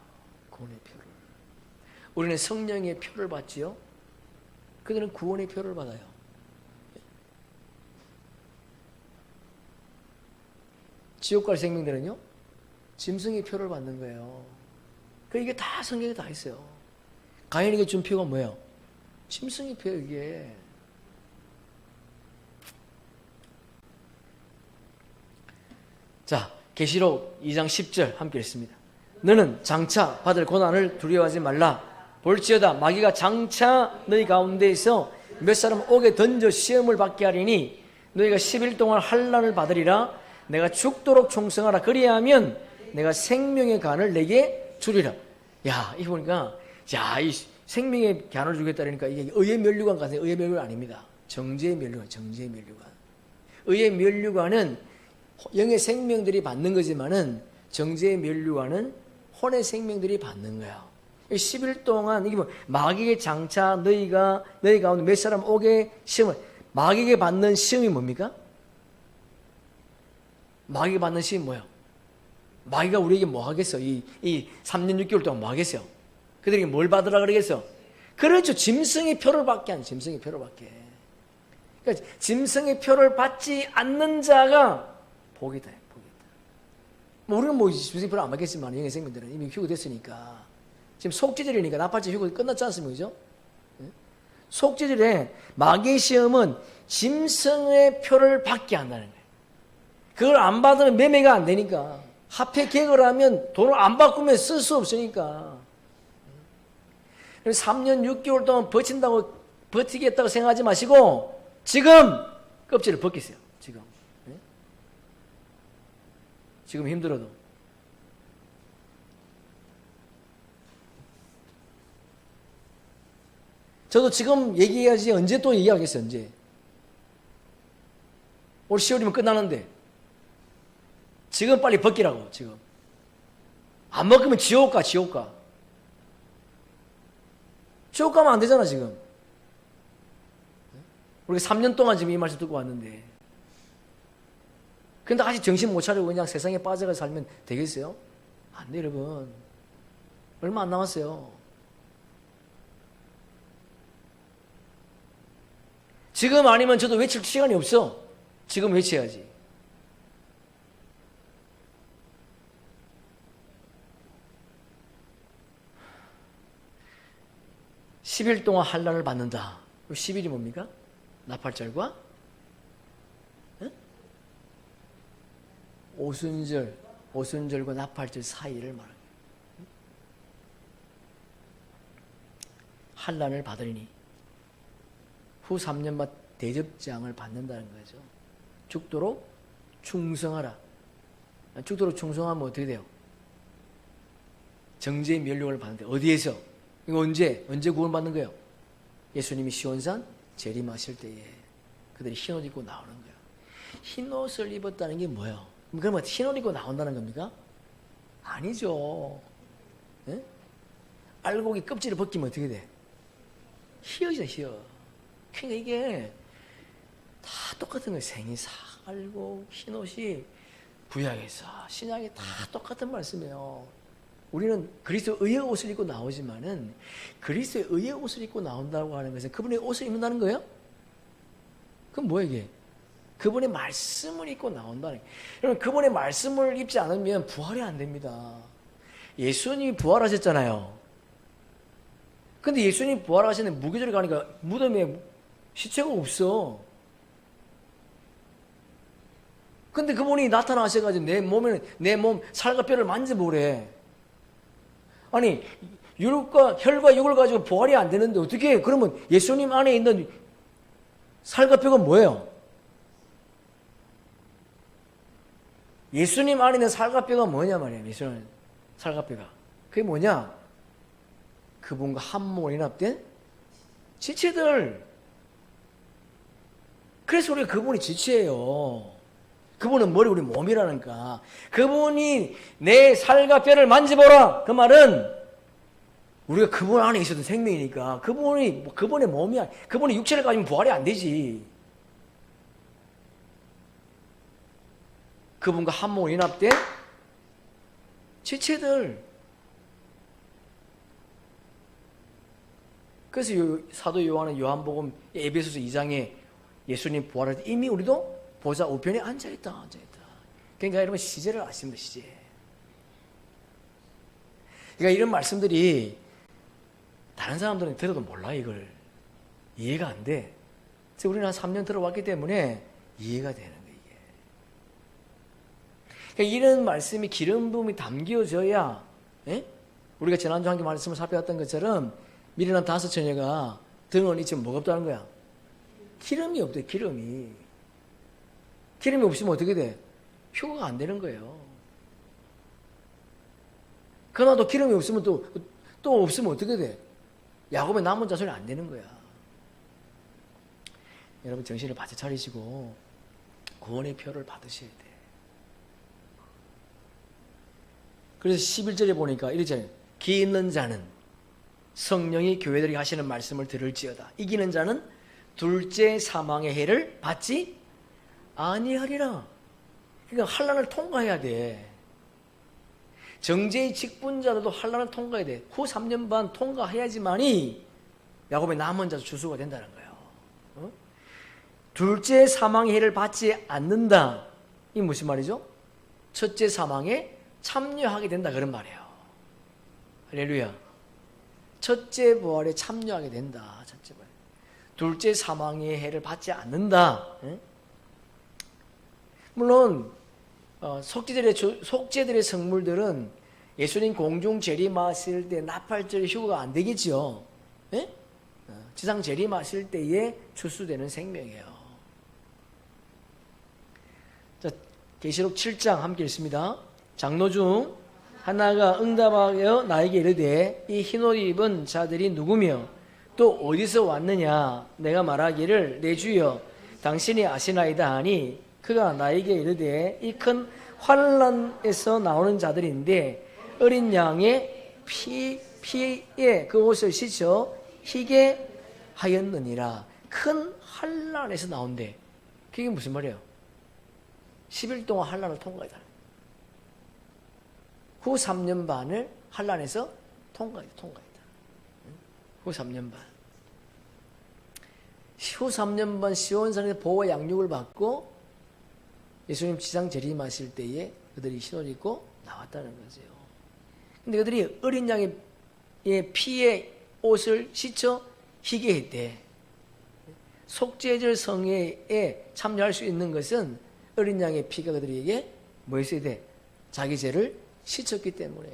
구원의 표를. 우리는 성령의 표를 받지요. 그들은 구원의 표를 받아요. 지옥 갈 생명들은요, 짐승의 표를 받는 거예요. 이게 다 성경에 다 있어요. 가인에게 준 표가 뭐예요? 짐승의 표예요, 이게. 자, 계시록 2장 10절 함께 읽습니다. 너는 장차 받을 고난을 두려워하지 말라. 볼지어다 마귀가 장차 너희 가운데에서 몇 사람 옥에 던져 시험을 받게 하리니 너희가 10일 동안 환난을 받으리라. 내가 죽도록 충성하라. 그리하면 내가 생명의 간을 내게 주리라. 야, 이거 보니까 이 생명의 간을 주겠다니까 이게 의의 면류관 같아요. 의의 면류관 아닙니다. 정죄의 면류관. 의의 면류관은 영의 생명들이 받는 거지만은 정죄의 면류관은 혼의 생명들이 받는 거예요. 10일 동안 이게 마귀의 장차 너희 가운데 몇 사람 오게 시험을. 마귀에게 받는 시험이 뭡니까? 마귀가 받는 시험이 뭐예요? 마귀가 우리에게 뭐 하겠어? 이 3년 6개월 동안 뭐 하겠어요? 그들에게 뭘 받으라 그러겠어? 그렇죠. 짐승의 표를 받게 하는 짐승의 표를 받게. 그러니까 짐승의 표를 받지 않는 자가 복이다. 우리는 짐승의 표를 안 받겠지만 영의 생명들은 이미 휴거됐으니까. 지금 속죄절이니까 나팔절 휴거 끝났지 않습니까? 그죠? 속죄절에 마귀의 시험은 짐승의 표를 받게 한다는 거예요. 그걸 안 받으면 매매가 안 되니까. 화폐 개혁을 하면 돈을 안 바꾸면 쓸 수 없으니까. 3년 6개월 동안 버티겠다고 생각하지 마시고 지금 껍질을 벗기세요. 지금 힘들어도. 저도 지금 얘기해야지 언제 또 얘기하겠어요. 언제. 올 10월이면 끝나는데 지금 빨리 벗기라고. 지금 안 벗기면 지옥 가. 지옥 가면 안 되잖아. 지금 우리가 3년 동안 지금 이 말씀 듣고 왔는데, 근데 아직 정신 못 차리고 그냥 세상에 빠져가 살면 되겠어요? 안 돼, 여러분. 얼마 안 남았어요. 지금 아니면 저도 외칠 시간이 없어. 지금 외쳐야지. (10일) 동안 환난을 받는다. 10일이 뭡니까? 나팔절과 오순절과 나팔절 사이를 말합니다. 환난을 받으리니 후 3년만 대접장을 받는다는 거죠. 죽도록 충성하라. 죽도록 충성하면 어떻게 돼요? 정죄의 면류관을 받는데 어디에서? 이거 언제 구원받는 거예요? 예수님이 시온산 재림하실 때에 그들이 흰옷 입고 나오는 거예요. 흰옷을 입었다는 게 뭐예요? 그러면 흰옷 입고 나온다는 겁니까? 아니죠. 네? 알곡이 껍질을 벗기면 어떻게 돼? 희어져, 희어. 그러니까 이게 다 똑같은 거예요. 생이사, 알곡, 흰옷이 구약에서 신약에 다 똑같은 말씀이에요. 우리는 그리스도의 의의 옷을 입고 나오지만은 그리스도의 의의 옷을 입고 나온다고 하는 것은 그분의 옷을 입는다는 거예요? 그럼 뭐예요 이게? 그분의 말씀을 입고 나온다는 거예요. 여러분, 그분의 말씀을 입지 않으면 부활이 안 됩니다. 예수님이 부활하셨잖아요. 근데 예수님이 부활하시는데 무교절에 가니까 무덤에 시체가 없어. 근데 그분이 나타나셔가지고 내 몸 살과 뼈를 만져보래. 아니, 혈과 육을 가지고 부활이 안 되는데 어떻게 해? 그러면 예수님 안에 있는 살과 뼈가 뭐예요? 예수님 안에 있는 살과 뼈가 뭐냐 말이에요. 예수님 살과 뼈가. 그게 뭐냐? 그분과 한 몸으로 연합된 지체들. 그래서 우리가 그분이 지체예요. 그분은 머리, 우리 몸이라니까. 그분이 내 살과 뼈를 만져보라. 그 말은 우리가 그분 안에 있었던 생명이니까 그분의 몸이야. 그분의 육체를 가지면 부활이 안 되지. 그분과 한 몸으로 연합된 지체들. 그래서 사도 요한은 요한복음 에베소서 2장에 예수님 부활할 때 이미 우리도 보좌 우편에 앉아있다. 그러니까 여러분 시제를 아십니다. 시제. 그러니까 이런 말씀들이 다른 사람들은 들어도 몰라. 이걸 이해가 안 돼. 그래서 우리는 한 3년 들어왔기 때문에 이해가 되는 거예요. 이게. 그러니까 이런 말씀이 기름 부음이 담겨져야, 우리가 지난주 한 개 말씀을 살펴봤던 것처럼 미련한 5 처녀가 등원이 지금 뭐가 없다는 거야? 기름이 없대. 기름이 없으면 어떻게 돼? 휴가가 안 되는 거예요. 그러나 또 기름이 없으면 또 없으면 어떻게 돼? 야곱의 남은 자손이 안 되는 거야. 여러분 정신을 바짝 차리시고 구원의 표를 받으셔야 돼. 그래서 11절에 보니까 이렇잖아요. 기 있는 자는 성령이 교회들이 하시는 말씀을 들을지어다. 이기는 자는 둘째 사망의 해를 받지 아니하리라. 그러니까 환난을 통과해야 돼. 정죄의 직분자들도 환난을 통과해야 돼. 후 3년 반 통과해야지만이 야곱의 남은 자도 주수가 된다는 거예요. 둘째 사망의 해를 받지 않는다. 이게 무슨 말이죠? 첫째 사망에 참여하게 된다 그런 말이에요. 할렐루야. 첫째 부활에 참여하게 된다. 첫째 부활. 둘째 사망의 해를 받지 않는다. 물론 속죄들의 성물들은 예수님 공중 재림하실 때 나팔절 휴가가 안 되겠죠. 지상 재림하실 때에 추수되는 생명이에요. 자, 계시록 7장 함께 읽습니다. 장로 중 하나가 응답하여 나에게 이르되 이 흰옷 입은 자들이 누구며 또 어디서 왔느냐. 내가 말하기를 내 주여 당신이 아시나이다 하니 그가 나에게 이르되 이 큰 환난에서 나오는 자들인데 어린 양의 피에 그 옷을 씻어 희게 하였느니라. 큰 환난에서 나온대. 그게 무슨 말이에요? 10일 동안 환난을 통과했다. 후 3년 반을 환난에서 통과했다. 후 3년 반. 후 3년 반 시온산에서 보호와 양육을 받고 예수님 지상 재림하실 때에 그들이 흰옷 입고 나왔다는 거죠. 근데 그들이 어린 양의 피에 옷을 씻어 희게 했대. 속죄절 성회에 참여할 수 있는 것은 어린 양의 피가 그들에게 뭐 있어야 돼? 자기 죄를 씻었기 때문에.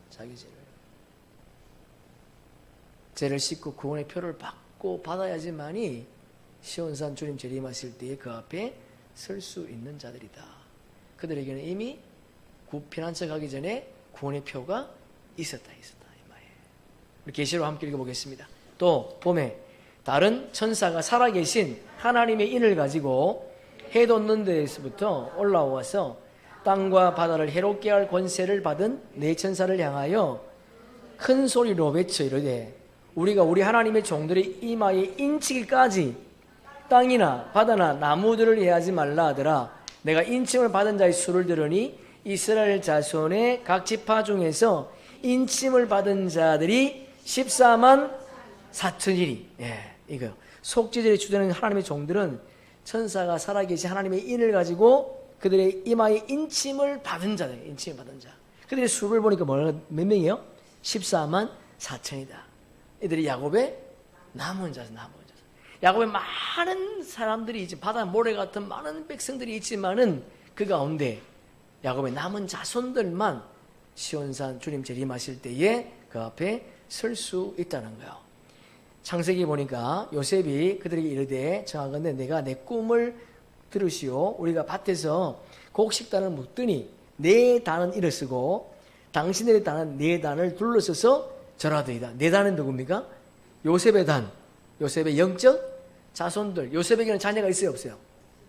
자기 죄를 씻고 구원의 표를 받고 받아야지만이 시온산 주님 재림하실 때에 그 앞에 설 수 있는 자들이다. 그들에게는 이미 피난처 가기 전에 구원의 표가 있었다. 이 말이에요. 우리 계시록 함께 읽어보겠습니다. 또 봄에 다른 천사가 살아계신 하나님의 인을 가지고 해 돋는 데에서부터 올라와서 땅과 바다를 해롭게 할 권세를 받은 네 천사를 향하여 큰 소리로 외쳐 이르되 우리가 우리 하나님의 종들의 이마에 인치기까지 땅이나 바다나 나무들을 해하지 말라 하더라. 내가 인침을 받은 자의 수를 들으니 이스라엘 자손의 각 지파 중에서 인침을 받은 자들이 14만 4천이리. 이거요. 속죄절에 주되는 하나님의 종들은 천사가 살아계신 하나님의 인을 가지고 그들의 이마에 인침을 받은 자들, 인침을 받은 자. 그들의 수를 보니까 몇 명이요? 14만 4천이다. 이들이 야곱의 남은 자죠, 남은 자. 야곱에 많은 사람들이 있지, 바다 모래 같은 많은 백성들이 있지만은 그 가운데 야곱의 남은 자손들만 시온산 주님 재림하실 때에 그 앞에 설 수 있다는 거예요. 창세기 보니까 요셉이 그들에게 이르되 청하건대 내가 내 꿈을 들으시오. 우리가 밭에서 곡식단을 묻더니 네 단은 일어서고 당신들의 단은 네 단을 둘러서서 절하더이다. 네 단은 누굽니까? 요셉의 단, 요셉의 영적 자손들. 요셉에게는 자녀가 있어요, 없어요?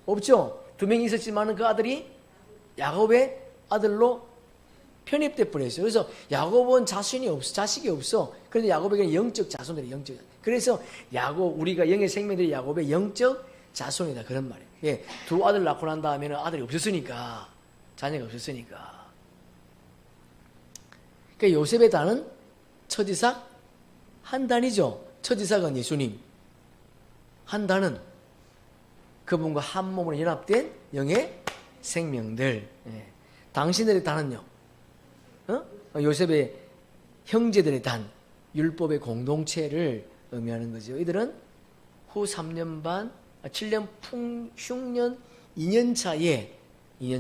없죠. 2명이 있었지만 그 아들이 야곱의 아들로 편입돼 버렸어요. 그래서 야곱은 자식이 없어. 그런데 야곱에게는 영적 자손들이 영적. 그래서 야곱, 우리가 영의 생명들이 야곱의 영적 자손이다, 그런 말이에요. 예, 2 아들 낳고 난 다음에는 아들이 없었으니까, 자녀가 없었으니까. 그러니까 요셉의 단은 첫 이삭 한 단이죠. 첫 이삭은 예수님. 한 단은 그분과 한 몸으로 연합된 영의 생명들. 예. 당신들의 단은요, 요셉의 형제들의 단, 율법의 공동체를 의미하는 거죠. 이들은 후 3년 반, 7년 흉년 2년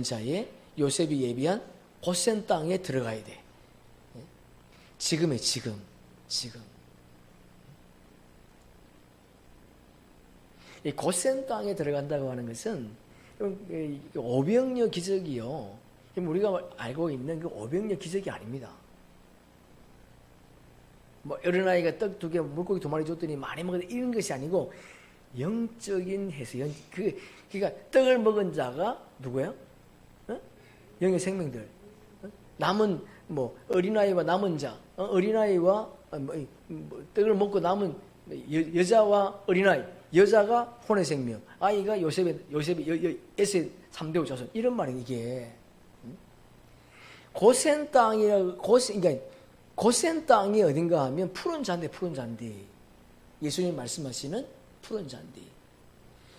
차에 요셉이 예비한 고센 땅에 들어가야 돼. 지금. 이 고센 땅에 들어간다고 하는 것은 오병이어 기적이요. 우리가 알고 있는 그 오병이어 기적이 아닙니다. 뭐 어린아이가 떡 2개, 물고기 2마리 줬더니 많이 먹었다 이런 것이 아니고 영적인 해석. 그러니까 떡을 먹은 자가 누구예요? 영의 생명들. 남은 뭐 어린아이와 남은 자, 어린아이와 떡을 먹고 남은 여자와 어린아이, 여자가 혼의 생명, 아이가 요셉의 에스의 3대 자손, 이런 말이 이게. 고센 땅이라고, 그러니까 고센 땅이 어딘가 하면 푸른 잔디. 예수님 말씀하시는 푸른 잔디.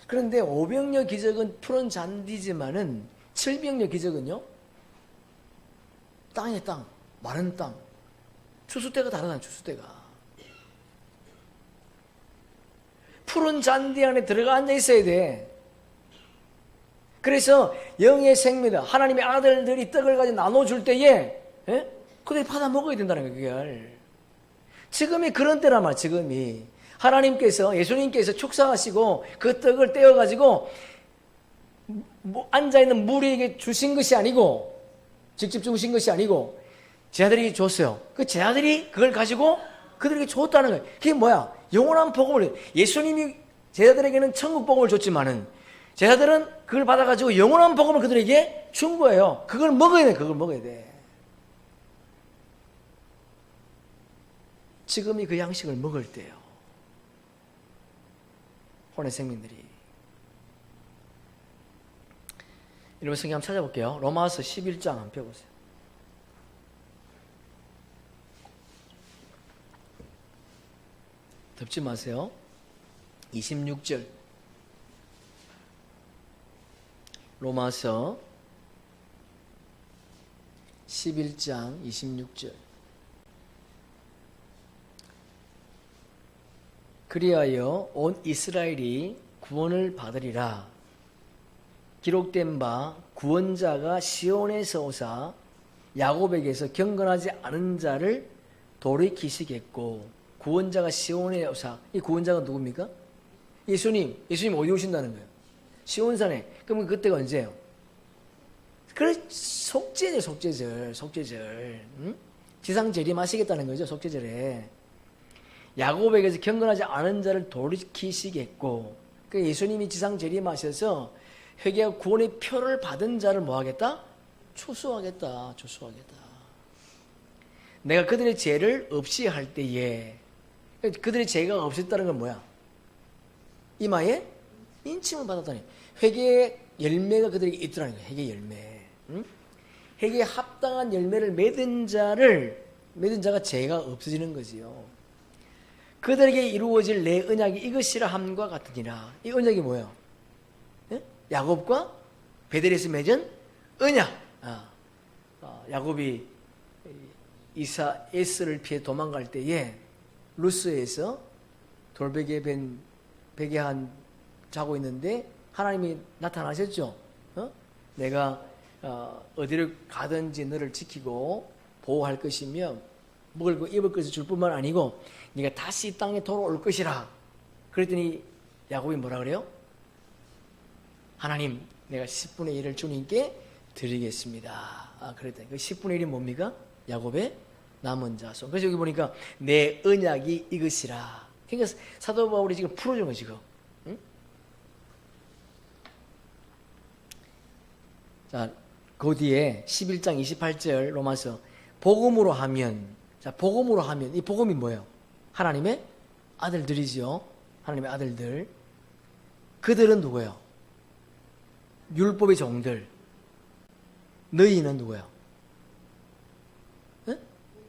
그런데 오병이어 기적은 푸른 잔디지만은 칠병이어 기적은요, 땅에 땅, 마른 땅. 추수때가 다르다, 추수때가. 푸른 잔디 안에 들어가 앉아 있어야 돼. 그래서 영의 생명, 하나님의 아들들이 떡을 가지고 나눠줄 때에 그들이 받아 먹어야 된다는 거예요. 지금이 그런 때란 말이야. 지금이 하나님께서, 예수님께서 축사하시고 그 떡을 떼어가지고 앉아있는 무리에게 주신 것이 아니고, 직접 주신 것이 아니고 제자들에게 줬어요. 그 제자들이 그걸 가지고 그들에게 줬다는 거예요. 그게 뭐야? 영원한 복음을. 예수님이 제자들에게는 천국 복음을 줬지만은 제자들은 그걸 받아가지고 영원한 복음을 그들에게 준 거예요. 그걸 먹어야 돼. 그걸 먹어야 돼. 지금이 그 양식을 먹을 때요. 혼의 생명들이. 여러분 성경 한번 찾아볼게요. 로마서 11장 한번 펴보세요. 덮지 마세요. 26절. 로마서 11장 26절. 그리하여 온 이스라엘이 구원을 받으리라. 기록된 바 구원자가 시온에서 오사 야곱에게서 경건하지 않은 자를 돌이키시겠고. 구원자가 시온에 오사. 이 구원자가 누굽니까? 예수님 어디 오신다는 거예요? 시온산에. 그러면 그때가 언제예요? 그래, 속죄절. 응? 지상 재림하시겠다는 거죠, 속죄절에. 야곱에게서 경건하지 않은 자를 돌이키시겠고. 그 예수님이 지상 재림하셔서 회개와 구원의 표를 받은 자를 뭐 하겠다? 추수하겠다. 내가 그들의 죄를 없이 할 때에, 그들의 죄가 없었다는 건 뭐야? 이마에 인침을 받았다니. 회개의 열매가 그들에게 있더라는 거예요. 회개의 열매. 응? 회개에 합당한 열매를 맺은 자가 죄가 없어지는 거지요. 그들에게 이루어질 내 언약이 이것이라 함과 같으니라. 이 언약이 뭐예요? 야곱과 베델에서 맺은 언약. 야곱이 에스를 피해 도망갈 때에 루스에서 돌베개 벤 베개 자고 있는데 하나님이 나타나셨죠. 내가 어디를 가든지 너를 지키고 보호할 것이며 먹을 거 입을 것을 줄 뿐만 아니고 네가 다시 이 땅에 돌아올 것이라. 그랬더니 야곱이 뭐라 그래요? 하나님, 내가 10분의 1을 주님께 드리겠습니다. 그랬더니 그 10분의 1이 뭡니까? 야곱의 남은 자손. 그래서 여기 보니까 내 언약이 이것이라. 그러니까 사도 바울이 지금 풀어준 거 지금. 응? 자, 그 뒤에 11장 28절 로마서 복음으로 하면, 자, 복음으로 하면, 이 복음이 뭐예요? 하나님의 아들들이죠. 하나님의 아들들. 그들은 누구예요? 율법의 종들. 너희는 누구예요? 네?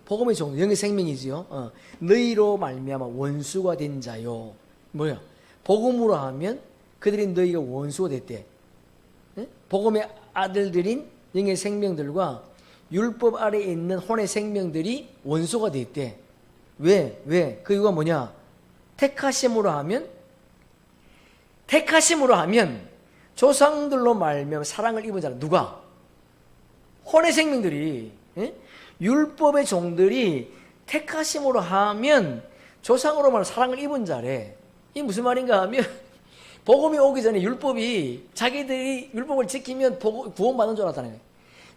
복음의 종들, 영의 생명이지요. 너희로 말미암아 원수가 된 자요. 뭐예요? 복음으로 하면 그들이 너희가 원수가 됐대. 네? 복음의 아들들인 영의 생명들과 율법 아래에 있는 혼의 생명들이 원수가 됐대. 왜? 그 이유가 뭐냐? 택하심으로 하면 조상들로 말미암아 사랑을 입은 자는 누가? 혼의 생명들이, 율법의 종들이 택하심으로 하면 조상으로 말하면 사랑을 입은 자래. 이게 무슨 말인가 하면 복음이 오기 전에 율법이 자기들이 율법을 지키면 구원받는 줄 알았다는 거예요.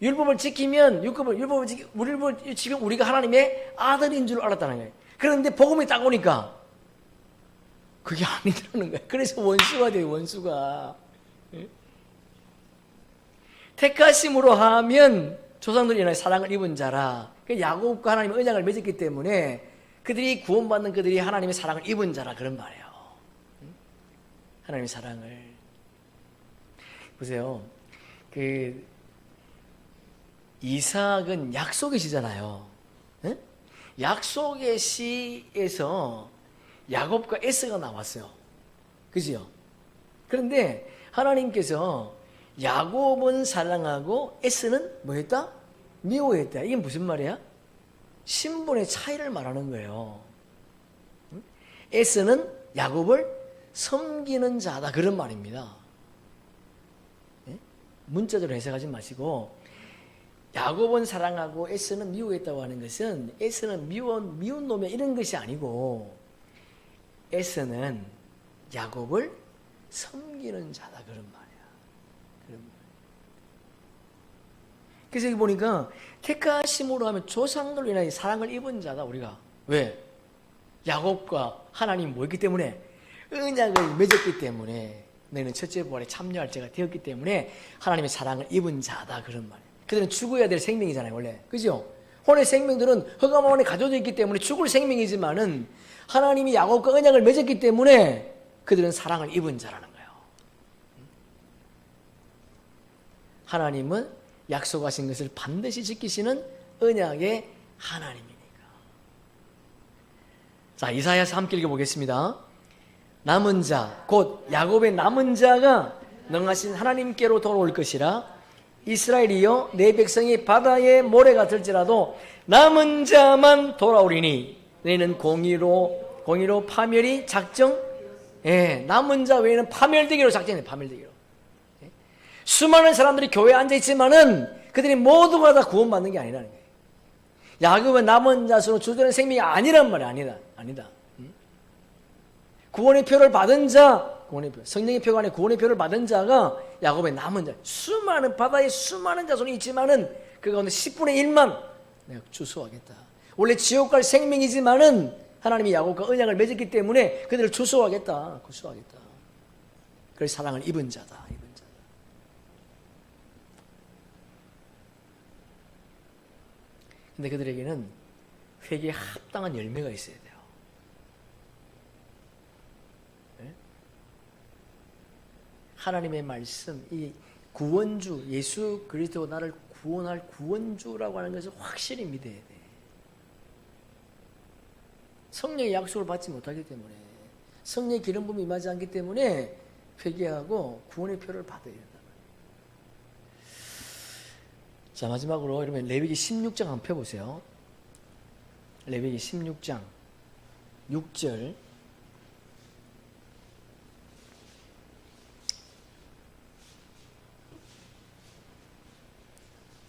율법을 지키면 율법을 지키면 우리가 하나님의 아들인 줄 알았다는 거예요. 그런데 복음이 딱 오니까 그게 아니라는 거예요. 그래서 원수가 돼요. 원수가. 택하심으로 하면 조상들이 인하여 사랑을 입은 자라. 야곱과 하나님의 언약을 맺었기 때문에 그들이 구원받는 그들이 하나님의 사랑을 입은 자라 그런 말이에요. 하나님의 사랑을. 보세요. 이삭은 약속의 시잖아요. 약속의 시에서 야곱과 에서가 나왔어요. 그죠? 그런데 하나님께서 야곱은 사랑하고 에서는 뭐했다? 미워했다. 이게 무슨 말이야? 신분의 차이를 말하는 거예요. 에서는 야곱을 섬기는 자다. 그런 말입니다. 문자적으로 해석하지 마시고 야곱은 사랑하고 에서는 미워했다고 하는 것은 에서는 미운 놈이야 이런 것이 아니고 에서는 야곱을 섬기는 자다. 그런 말이야. 그래서 여기 보니까 택하심으로 하면 조상들로 인하여 사랑을 입은 자다. 우리가. 왜? 야곱과 하나님이 뭐였기 때문에? 언약을 맺었기 때문에. 너희는 첫째 부활에 참여할 자가 되었기 때문에 하나님의 사랑을 입은 자다. 그런 말이에요. 그들은 죽어야 될 생명이잖아요. 원래. 그죠? 혼의 생명들은 흑암원에 가져져 있기 때문에 죽을 생명이지만은 하나님이 야곱과 언약을 맺었기 때문에 그들은 사랑을 입은 자라는 거예요. 하나님은 약속하신 것을 반드시 지키시는 언약의 하나님이니까. 자, 이사야서 함께 읽어보겠습니다. 남은 자, 곧 야곱의 남은 자가 능하신 하나님께로 돌아올 것이라. 이스라엘이여, 내 백성이 바다의 모래가 될지라도 남은 자만 돌아오리니 너희는 공의로 파멸이 작정. 남은 자 외에는 파멸되기로 작정해. 파멸되기로. 수많은 사람들이 교회에 앉아있지만은 그들이 모두가 다 구원받는 게 아니라는 거예요. 야곱은 남은 자수로 주되는 생명이 아니란 말이야. 아니다. 구원의 표를 받은 자, 성령의 표가 아니라 구원의 표를 받은 자가 야곱의 남은 자. 바다에 수많은 자손이 있지만은 그 가운데 10분의 1만 내가 추수하겠다. 원래 지옥 갈 생명이지만은 하나님이 야곱과 언약을 맺었기 때문에 그들을 추수하겠다. 구수하겠다. 그래서 사랑을 입은 자다. 근데 그들에게는 회개에 합당한 열매가 있어야 돼요. 네? 하나님의 말씀, 이 구원주, 예수 그리스도 나를 구원할 구원주라고 하는 것을 확실히 믿어야 돼. 성령의 약속을 받지 못하기 때문에, 성령의 기름 부음이 임하지 않기 때문에 회개하고 구원의 표를 받아야 된다. 자, 마지막으로 여러분 레위기 16장 한번 펴보세요. 레위기 16장 6절.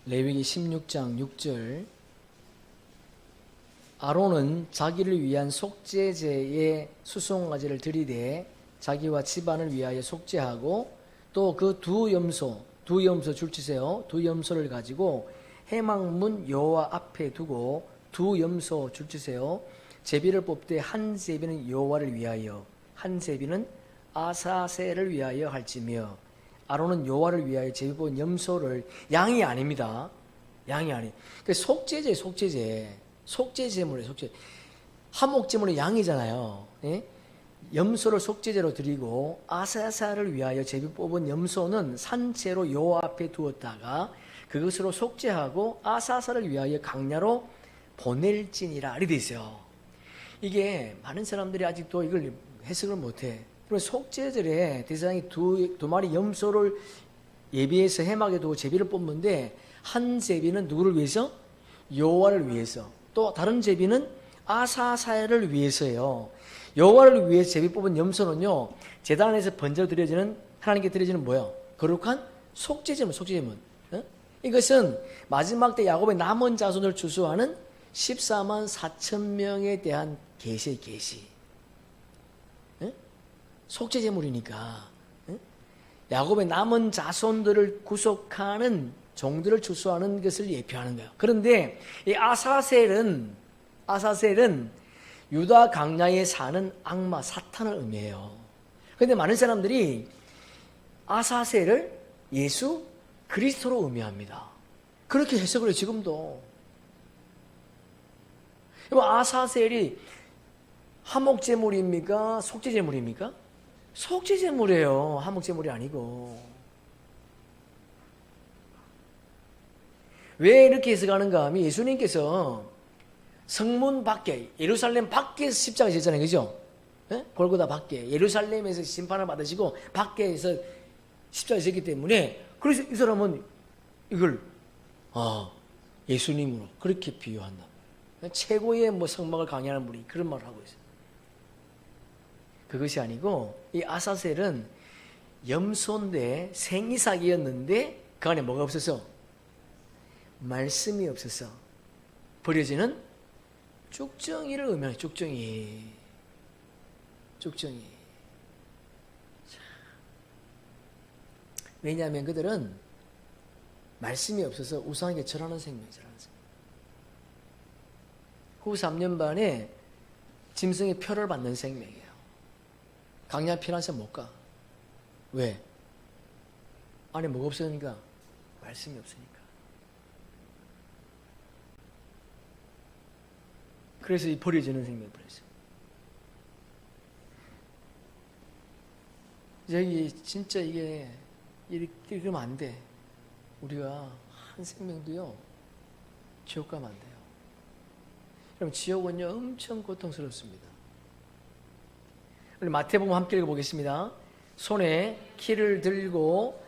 레위기 16장 6절 아론은 자기를 위한 속죄제의 수송아지를 들이대 자기와 집안을 위하여 속죄하고 또 그 두 염소 줄치세요. 두 염소를 가지고 회막문 여호와 앞에 두고 두 염소 줄치세요. 제비를 뽑되 한 제비는 여호와를 위하여 한 제비는 아사셀을 위하여 할지며 아론은 여호와를 위하여 제비 뽑은 염소를 양이 아닙니다. 양이 아니. 그 속죄제물이에요. 화목제물은 양이잖아요. 예? 염소를 속죄제로 드리고 아사셀을 위하여 제비 뽑은 염소는 산채로 여호와 앞에 두었다가 그것으로 속죄하고 아사셀을 위하여 강야로 보낼지니라 이렇게 돼 있어요. 이게 많은 사람들이 아직도 이걸 해석을 못해. 그럼 속죄절에 대상이 두 마리 염소를 예비해서 해막에 두고 제비를 뽑는데 한 제비는 누구를 위해서? 여호와를 위해서. 또 다른 제비는 아사사엘을 위해서요. 여호와를 위해서 제비 뽑은 염소는요, 제단 안에서 번제로 드려지는, 하나님께 드려지는 뭐예요? 거룩한 속죄제물. 어? 이것은 마지막 때 야곱의 남은 자손을 추수하는 14만 4천 명에 대한 계시. 어? 속죄제물이니까 어? 야곱의 남은 자손들을 구속하는 종들을 추수하는 것을 예표하는 거예요. 그런데 이 아사셀은 유다 강야에 사는 악마 사탄을 의미해요. 그런데 많은 사람들이 아사셀을 예수 그리스도로 의미합니다. 그렇게 해석을 해요. 지금도. 아사셀이 화목제물입니까? 속죄제물입니까? 속죄제물이에요. 화목제물이 아니고. 왜 이렇게 해석하는가 하면 예수님께서 성문 밖에, 예루살렘 밖에서 십자가 지셨잖아요. 그죠? 예? 골고다 밖에, 예루살렘에서 심판을 받으시고 밖에서 십자가 지셨기 때문에, 그래서 이 사람은 이걸 예수님으로 그렇게 비유한다. 최고의 성막을 강의하는 분이 그런 말을 하고 있어요. 그것이 아니고 이 아사셀은 염소인데 생이삭이었는데 그 안에 뭐가 없어서? 말씀이 없어서 버려지는 쭉정이를 의미하는 쭉정이. 왜냐하면 그들은 말씀이 없어서 우상에게 절하는 생명이잖아요. 후 3년 반에 짐승의 표를 받는 생명이에요. 강야 피난처 못 가. 왜? 안에 뭐가 없으니까? 말씀이 없으니까. 그래서 이 버려지는 생명이 버렸어요. 여기 진짜 이게 이렇게 그러면 안 돼. 우리가 한 생명도요 지옥 가면 안 돼요. 그럼 지옥은요 엄청 고통스럽습니다. 우리 마태복음 함께 읽어보겠습니다. 손에 키를 들고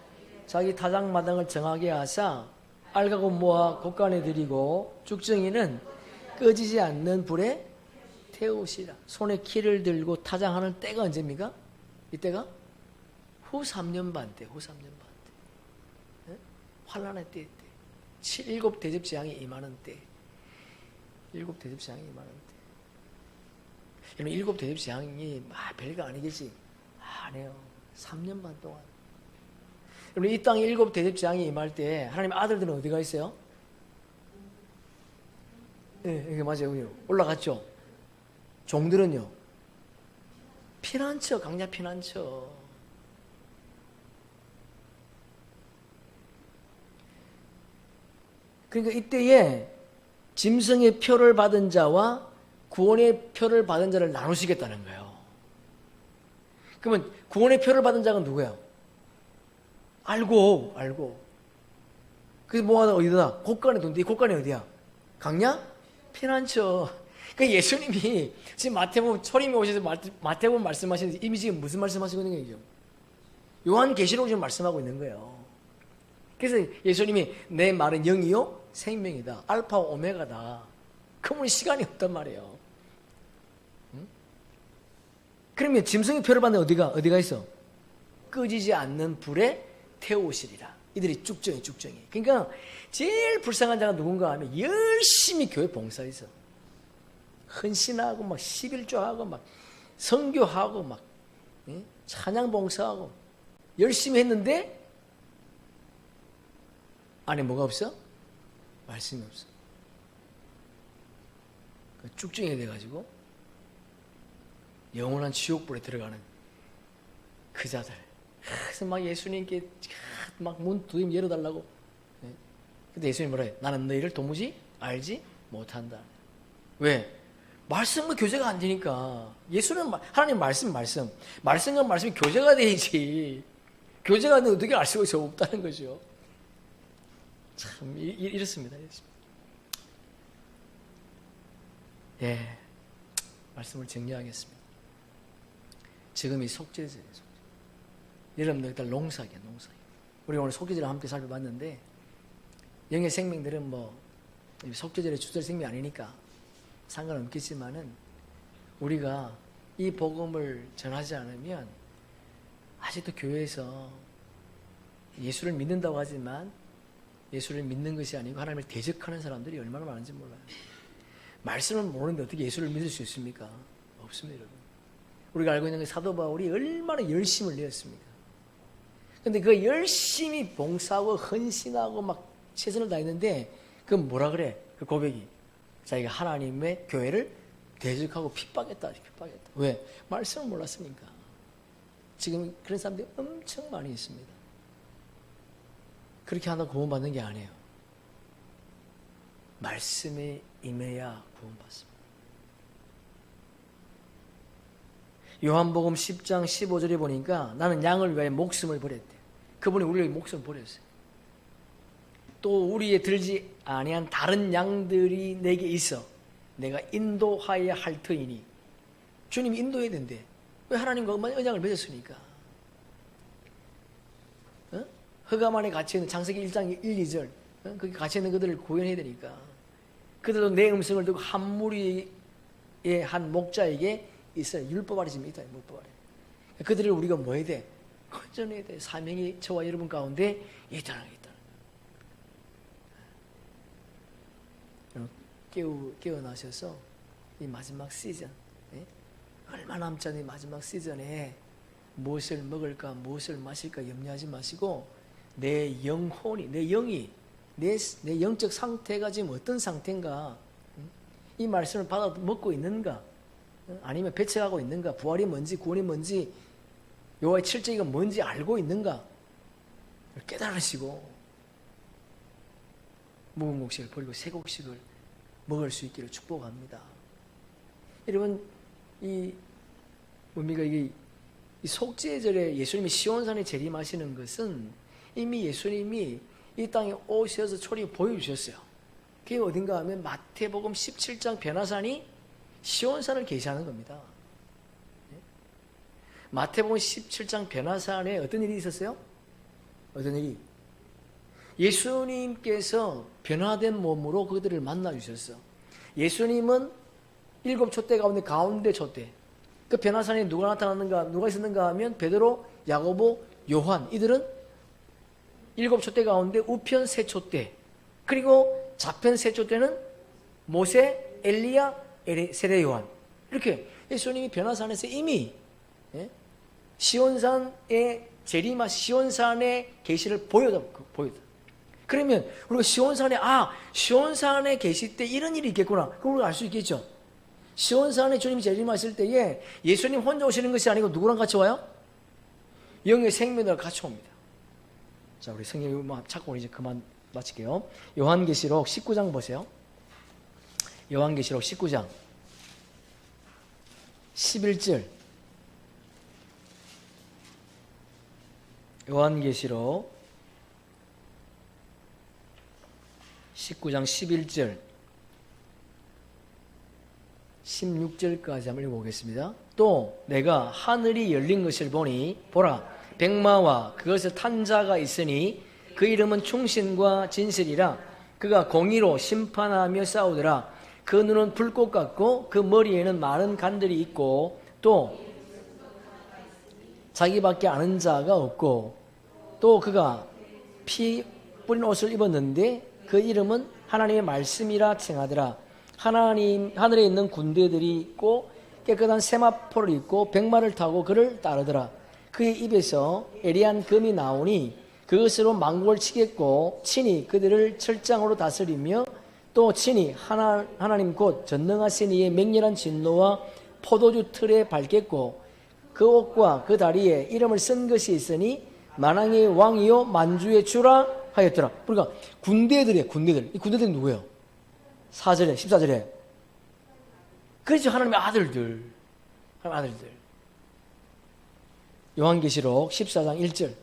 자기 타작마당을 정하게 하사 알가고 모아 곳간에 들이고 죽정이는 꺼지지 않는 불에 태우시라. 손에 키를 들고 타작하는 때가 언제입니까? 이때가 후 3년 반 때. 환란의 때. 7 대접재앙이 임하는 때. 7 대접재앙이 임하는 때. 여러분 7 대접재앙이 별거 아니겠지? 아니에요. 3년 반 동안. 여러분 이 땅에 7 대접재앙이 임할 때 하나님의 아들들은 어디가 있어요? 네, 이게 맞아요. 올라갔죠. 종들은요. 피난처, 강야 피난처. 그러니까 이때에 짐승의 표를 받은 자와 구원의 표를 받은 자를 나누시겠다는 거예요. 그러면 구원의 표를 받은 자가 누구예요? 알고. 그래서 뭐하다 어디다? 곳간에 둔데 이 곳간이 어디야? 강야? 피난처. 그 예수님이 지금 마태복음 초림에 오셔서 마태복음 말씀하시는데 이미 지금 무슨 말씀하시고 있는 거예요? 요한계시록 지금 말씀하고 있는 거예요. 그래서 예수님이 내 말은 영이요 생명이다. 알파와 오메가다. 그러면 시간이 없단 말이에요. 응? 그러면 짐승의 표를 받는 어디가 있어? 꺼지지 않는 불에 태우시리라. 이들이 쭉정이. 그러니까 제일 불쌍한 자가 누군가 하면 열심히 교회 봉사해서 헌신하고 막 11조하고 막 선교하고 막 찬양 봉사하고 열심히 했는데 안에 뭐가 없어? 말씀이 없어. 쭉정이 돼가지고 영원한 지옥불에 들어가는 그 자들. 그래서 막 예수님께 막 문 두드림 열어달라고. 근데 예수님 뭐라 해요? 나는 너희를 도무지 알지 못한다. 왜? 말씀과 교제가 안 되니까. 예수는 하나님 말씀과 말씀이 교제가 돼야지. 교제가 안 되면 어떻게 알 수가 없다는 거죠. 참 이렇습니다. 예, 말씀을 정리하겠습니다. 지금이 속죄제예요. 여러분들 일단 농사기야. 우리 오늘 속죄제를 함께 살펴봤는데 영의 생명들은 뭐 속죄제의 주절 생명이 아니니까 상관없겠지만은 우리가 이 복음을 전하지 않으면 아직도 교회에서 예수를 믿는다고 하지만 예수를 믿는 것이 아니고 하나님을 대적하는 사람들이 얼마나 많은지 몰라요. 말씀을 모르는데 어떻게 예수를 믿을 수 있습니까? 없습니다, 여러분. 우리가 알고 있는 그 사도 바울이 얼마나 열심을 내었습니까? 근데 그 열심히 봉사하고 헌신하고 막 최선을 다했는데 그건 뭐라 그래? 그 고백이 자기가 하나님의 교회를 대적하고 핍박했다. 왜? 말씀을 몰랐으니까. 지금 그런 사람들이 엄청 많이 있습니다. 그렇게 한다고 구원받는 게 아니에요. 말씀에 임해야 구원받습니다. 요한복음 10장 15절에 보니까 나는 양을 위하여 목숨을 버렸대. 그분이 우리의 목숨을 버렸어요. 또 우리의 들지 아니한 다른 양들이 내게 있어 내가 인도하여야 할 터이니. 주님이 인도해야 된대. 왜? 하나님과 언약을 맺었으니까. 흑암 안에 갇혀있는 창세기 1장 1, 2절 거기 갇혀있는 그들을 구원해야 되니까. 그들도 내 음성을 듣고 한 무리의 한 목자에게 있어요. 율법 아래 지금 있다. 율법 아래. 그들을 우리가 뭐 해야 돼? 건전해야 돼. 사명이 저와 여러분 가운데 있다는 게 있다. 깨어나셔서 이 마지막 시즌, 얼마 남지 않은 마지막 시즌에 무엇을 먹을까 무엇을 마실까 염려하지 마시고 내 영혼이, 내 영이, 내 영적 상태가 지금 어떤 상태인가, 이 말씀을 받아 먹고 있는가, 아니면 배척하고 있는가, 부활이 뭔지 구원이 뭔지 여호와의 칠제기가 뭔지 알고 있는가 깨달으시고 묵은 곡식을 버리고 새 곡식을 먹을 수 있기를 축복합니다. 여러분, 이 속죄절에 예수님이 시온산에 재림하시는 것은 이미 예수님이 이 땅에 오셔서 초리 보여주셨어요. 그게 어딘가 하면 마태복음 17장 변화산이 시온산을 계시하는 겁니다. 마태복음 17장 변화산에 어떤 일이 있었어요? 어떤 일이? 예수님께서 변화된 몸으로 그들을 만나 주셨어. 예수님은 7 촛대 가운데 촛대. 그 변화산에 누가 나타났는가, 누가 있었는가 하면 베드로, 야고보, 요한. 이들은 7 촛대 가운데 우편 세 촛대. 그리고 좌편 세 촛대는 모세, 엘리야, 세례 요한. 이렇게 예수님이 변화산에서 이미 시온산의 시온산의 계시를 보여다. 그러면 우리가 시온산에 계실 때 이런 일이 있겠구나. 그걸 우리가 알 수 있겠죠. 시온산에 주님이 재림하실 때에 예수님 혼자 오시는 것이 아니고 누구랑 같이 와요? 영의 생명을 같이 옵니다. 자, 우리 성경 찾고 이제 그만 마칠게요. 요한계시록 19장 보세요. 요한계시록 19장 11절. 요한계시록 19장 11절 16절까지 한번 읽어보겠습니다. 또 내가 하늘이 열린 것을 보니 보라 백마와 그것을 탄 자가 있으니 그 이름은 충신과 진실이라. 그가 공의로 심판하며 싸우더라. 그 눈은 불꽃 같고 그 머리에는 많은 간들이 있고 또 자기밖에 아는 자가 없고 또 그가 피 뿌린 옷을 입었는데 그 이름은 하나님의 말씀이라 칭하더라. 하늘에 있는 군대들이 있고 깨끗한 세마포를 입고 백마를 타고 그를 따르더라. 그의 입에서 예리한 금이 나오니 그것으로 만국을 치겠고 친히 그들을 철장으로 다스리며 또 친히 하나님 곧 전능하신 이의 맹렬한 진노와 포도주 틀에 밟겠고 그 옷과 그 다리에 이름을 쓴 것이 있으니 만왕의 왕이요 만주의 주라 하였더라. 그러니까 군대들이에요. 군대들. 이 군대들이 누구예요? 4절에 14절에 그렇죠. 하나님의 아들들. 하나님의 아들들. 요한계시록 14장 1절.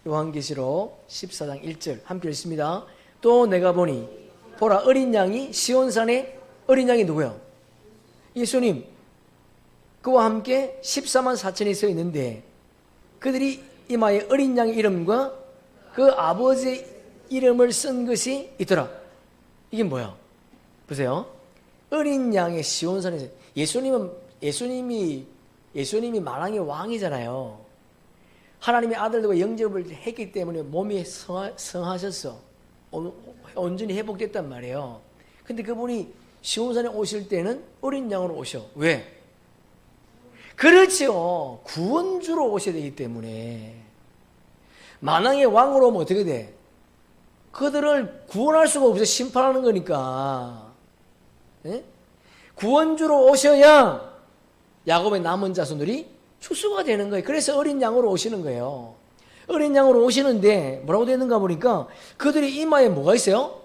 요한계시록 14장 1절 함께 읽습니다. 또 내가 보니 보라 어린 양이 시온산에 어린 양이 누구예요? 예수님. 그와 함께 14만 4천이 서 있는데 그들이 이마에 어린 양의 이름과 그 아버지의 이름을 쓴 것이 있더라. 이게 뭐야? 보세요. 어린 양의 시온산에서 예수님이 만왕의 왕이잖아요. 하나님의 아들들과 영접을 했기 때문에 몸이 성하셨어. 온전히 회복됐단 말이에요. 근데 그분이 시온산에 오실 때는 어린 양으로 오셔. 왜? 그렇죠. 구원주로 오셔야 되기 때문에. 만왕의 왕으로 오면 어떻게 돼? 그들을 구원할 수가 없어. 심판하는 거니까. 예? 구원주로 오셔야 야곱의 남은 자손들이 추수가 되는 거예요. 그래서 어린 양으로 오시는 거예요. 어린 양으로 오시는데 뭐라고 되는가 보니까 그들의 이마에 뭐가 있어요?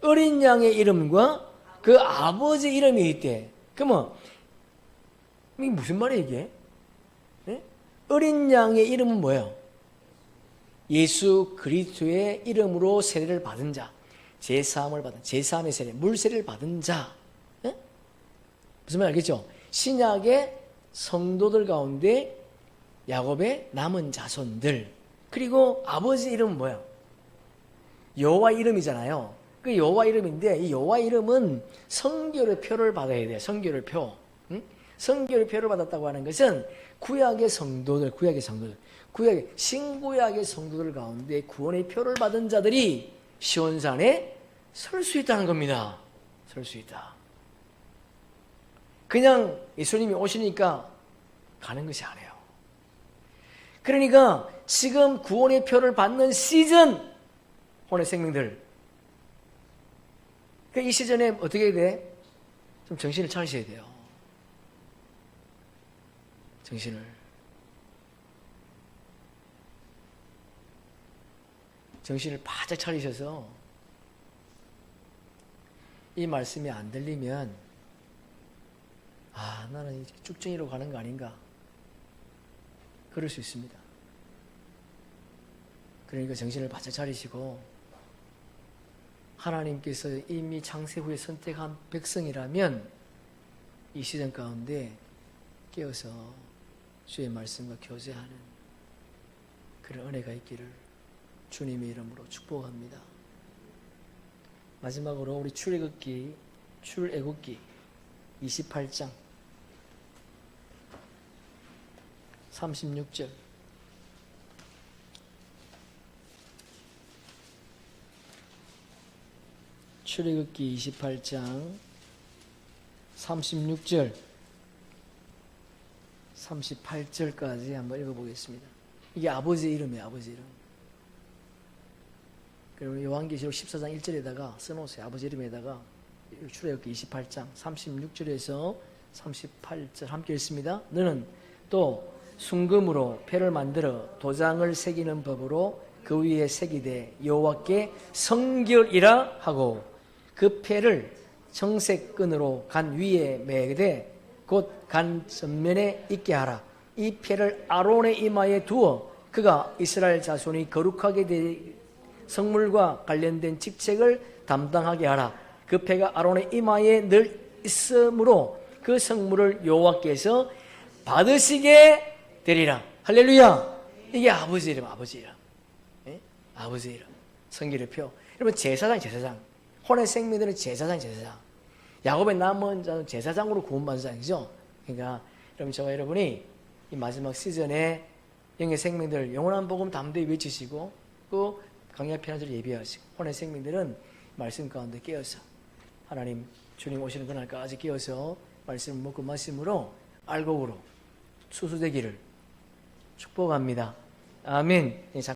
어린 양의 이름과 그 아버지 이름이 있대. 그러면 이게 무슨 말이에요 이게? 네? 어린 양의 이름은 뭐예요? 예수 그리스도의 이름으로 세례를 받은 자, 제사함을 받은 제사함의 세례, 물세례를 받은 자. 네? 무슨 말 알겠죠? 신약의 성도들 가운데 야곱의 남은 자손들. 그리고 아버지 이름은 뭐예요? 여호와 이름이잖아요. 그 여호와 이름인데 이 여호와 이름은 성결의 표를 받아야 돼요. 성결의 표. 응? 성결의 표를 받았다고 하는 것은 구약의 성도들, 신구약의 성도들 가운데 구원의 표를 받은 자들이 시온산에 설 수 있다는 겁니다. 설 수 있다. 그냥 예수님이 오시니까 가는 것이 아니에요. 그러니까 지금 구원의 표를 받는 시즌, 혼의 생명들. 이 시즌에 어떻게 해야 돼? 좀 정신을 차리셔야 돼요. 정신을 바짝 차리셔서 이 말씀이 안 들리면 나는 쭉정이로 가는 거 아닌가? 그럴 수 있습니다. 그러니까 정신을 바짝 차리시고 하나님께서 이미 창세 후에 선택한 백성이라면 이 시즌 가운데 깨어서 주의 말씀과 교제하는 그런 은혜가 있기를 주님의 이름으로 축복합니다. 마지막으로 우리 출애굽기 28장 36절. 출애굽기 28장 36절 38절까지 한번 읽어보겠습니다. 이게 아버지의 이름이에요. 아버지 이름. 그리고 요한계시록 14장 1절에다가 써놓으세요. 아버지 이름에다가 출애굽기 28장 36절에서 38절 함께 읽습니다. 너는 또 순금으로 패를 만들어 도장을 새기는 법으로 그 위에 새기되 여호와께 성결이라 하고 그 패를 청색 끈으로 간 위에 매되 곧 간 전면에 있게 하라. 이 패를 아론의 이마에 두어 그가 이스라엘 자손이 거룩하게 될 성물과 관련된 직책을 담당하게 하라. 그 패가 아론의 이마에 늘 있으므로 그 성물을 여호와께서 받으시게 되리라. 할렐루야. 이게 아버지 이름, 아버지 이름. 예? 아버지 이름. 성결의 표. 여러분 제사장. 혼의 생명들은 제사장. 야곱의 남은 자는 제사장으로 구원받은 자이죠. 그러니까 여러분 저와 여러분이 이 마지막 시즌에 영의 생명들 영원한 복음 담대히 외치시고 그 강약 피난처를 예비하시고 혼의 생명들은 말씀 가운데 깨어서 하나님 주님 오시는 그날까지 깨어서 말씀을 먹고 마심으로 알곡으로 수수되기를 축복합니다. 아멘.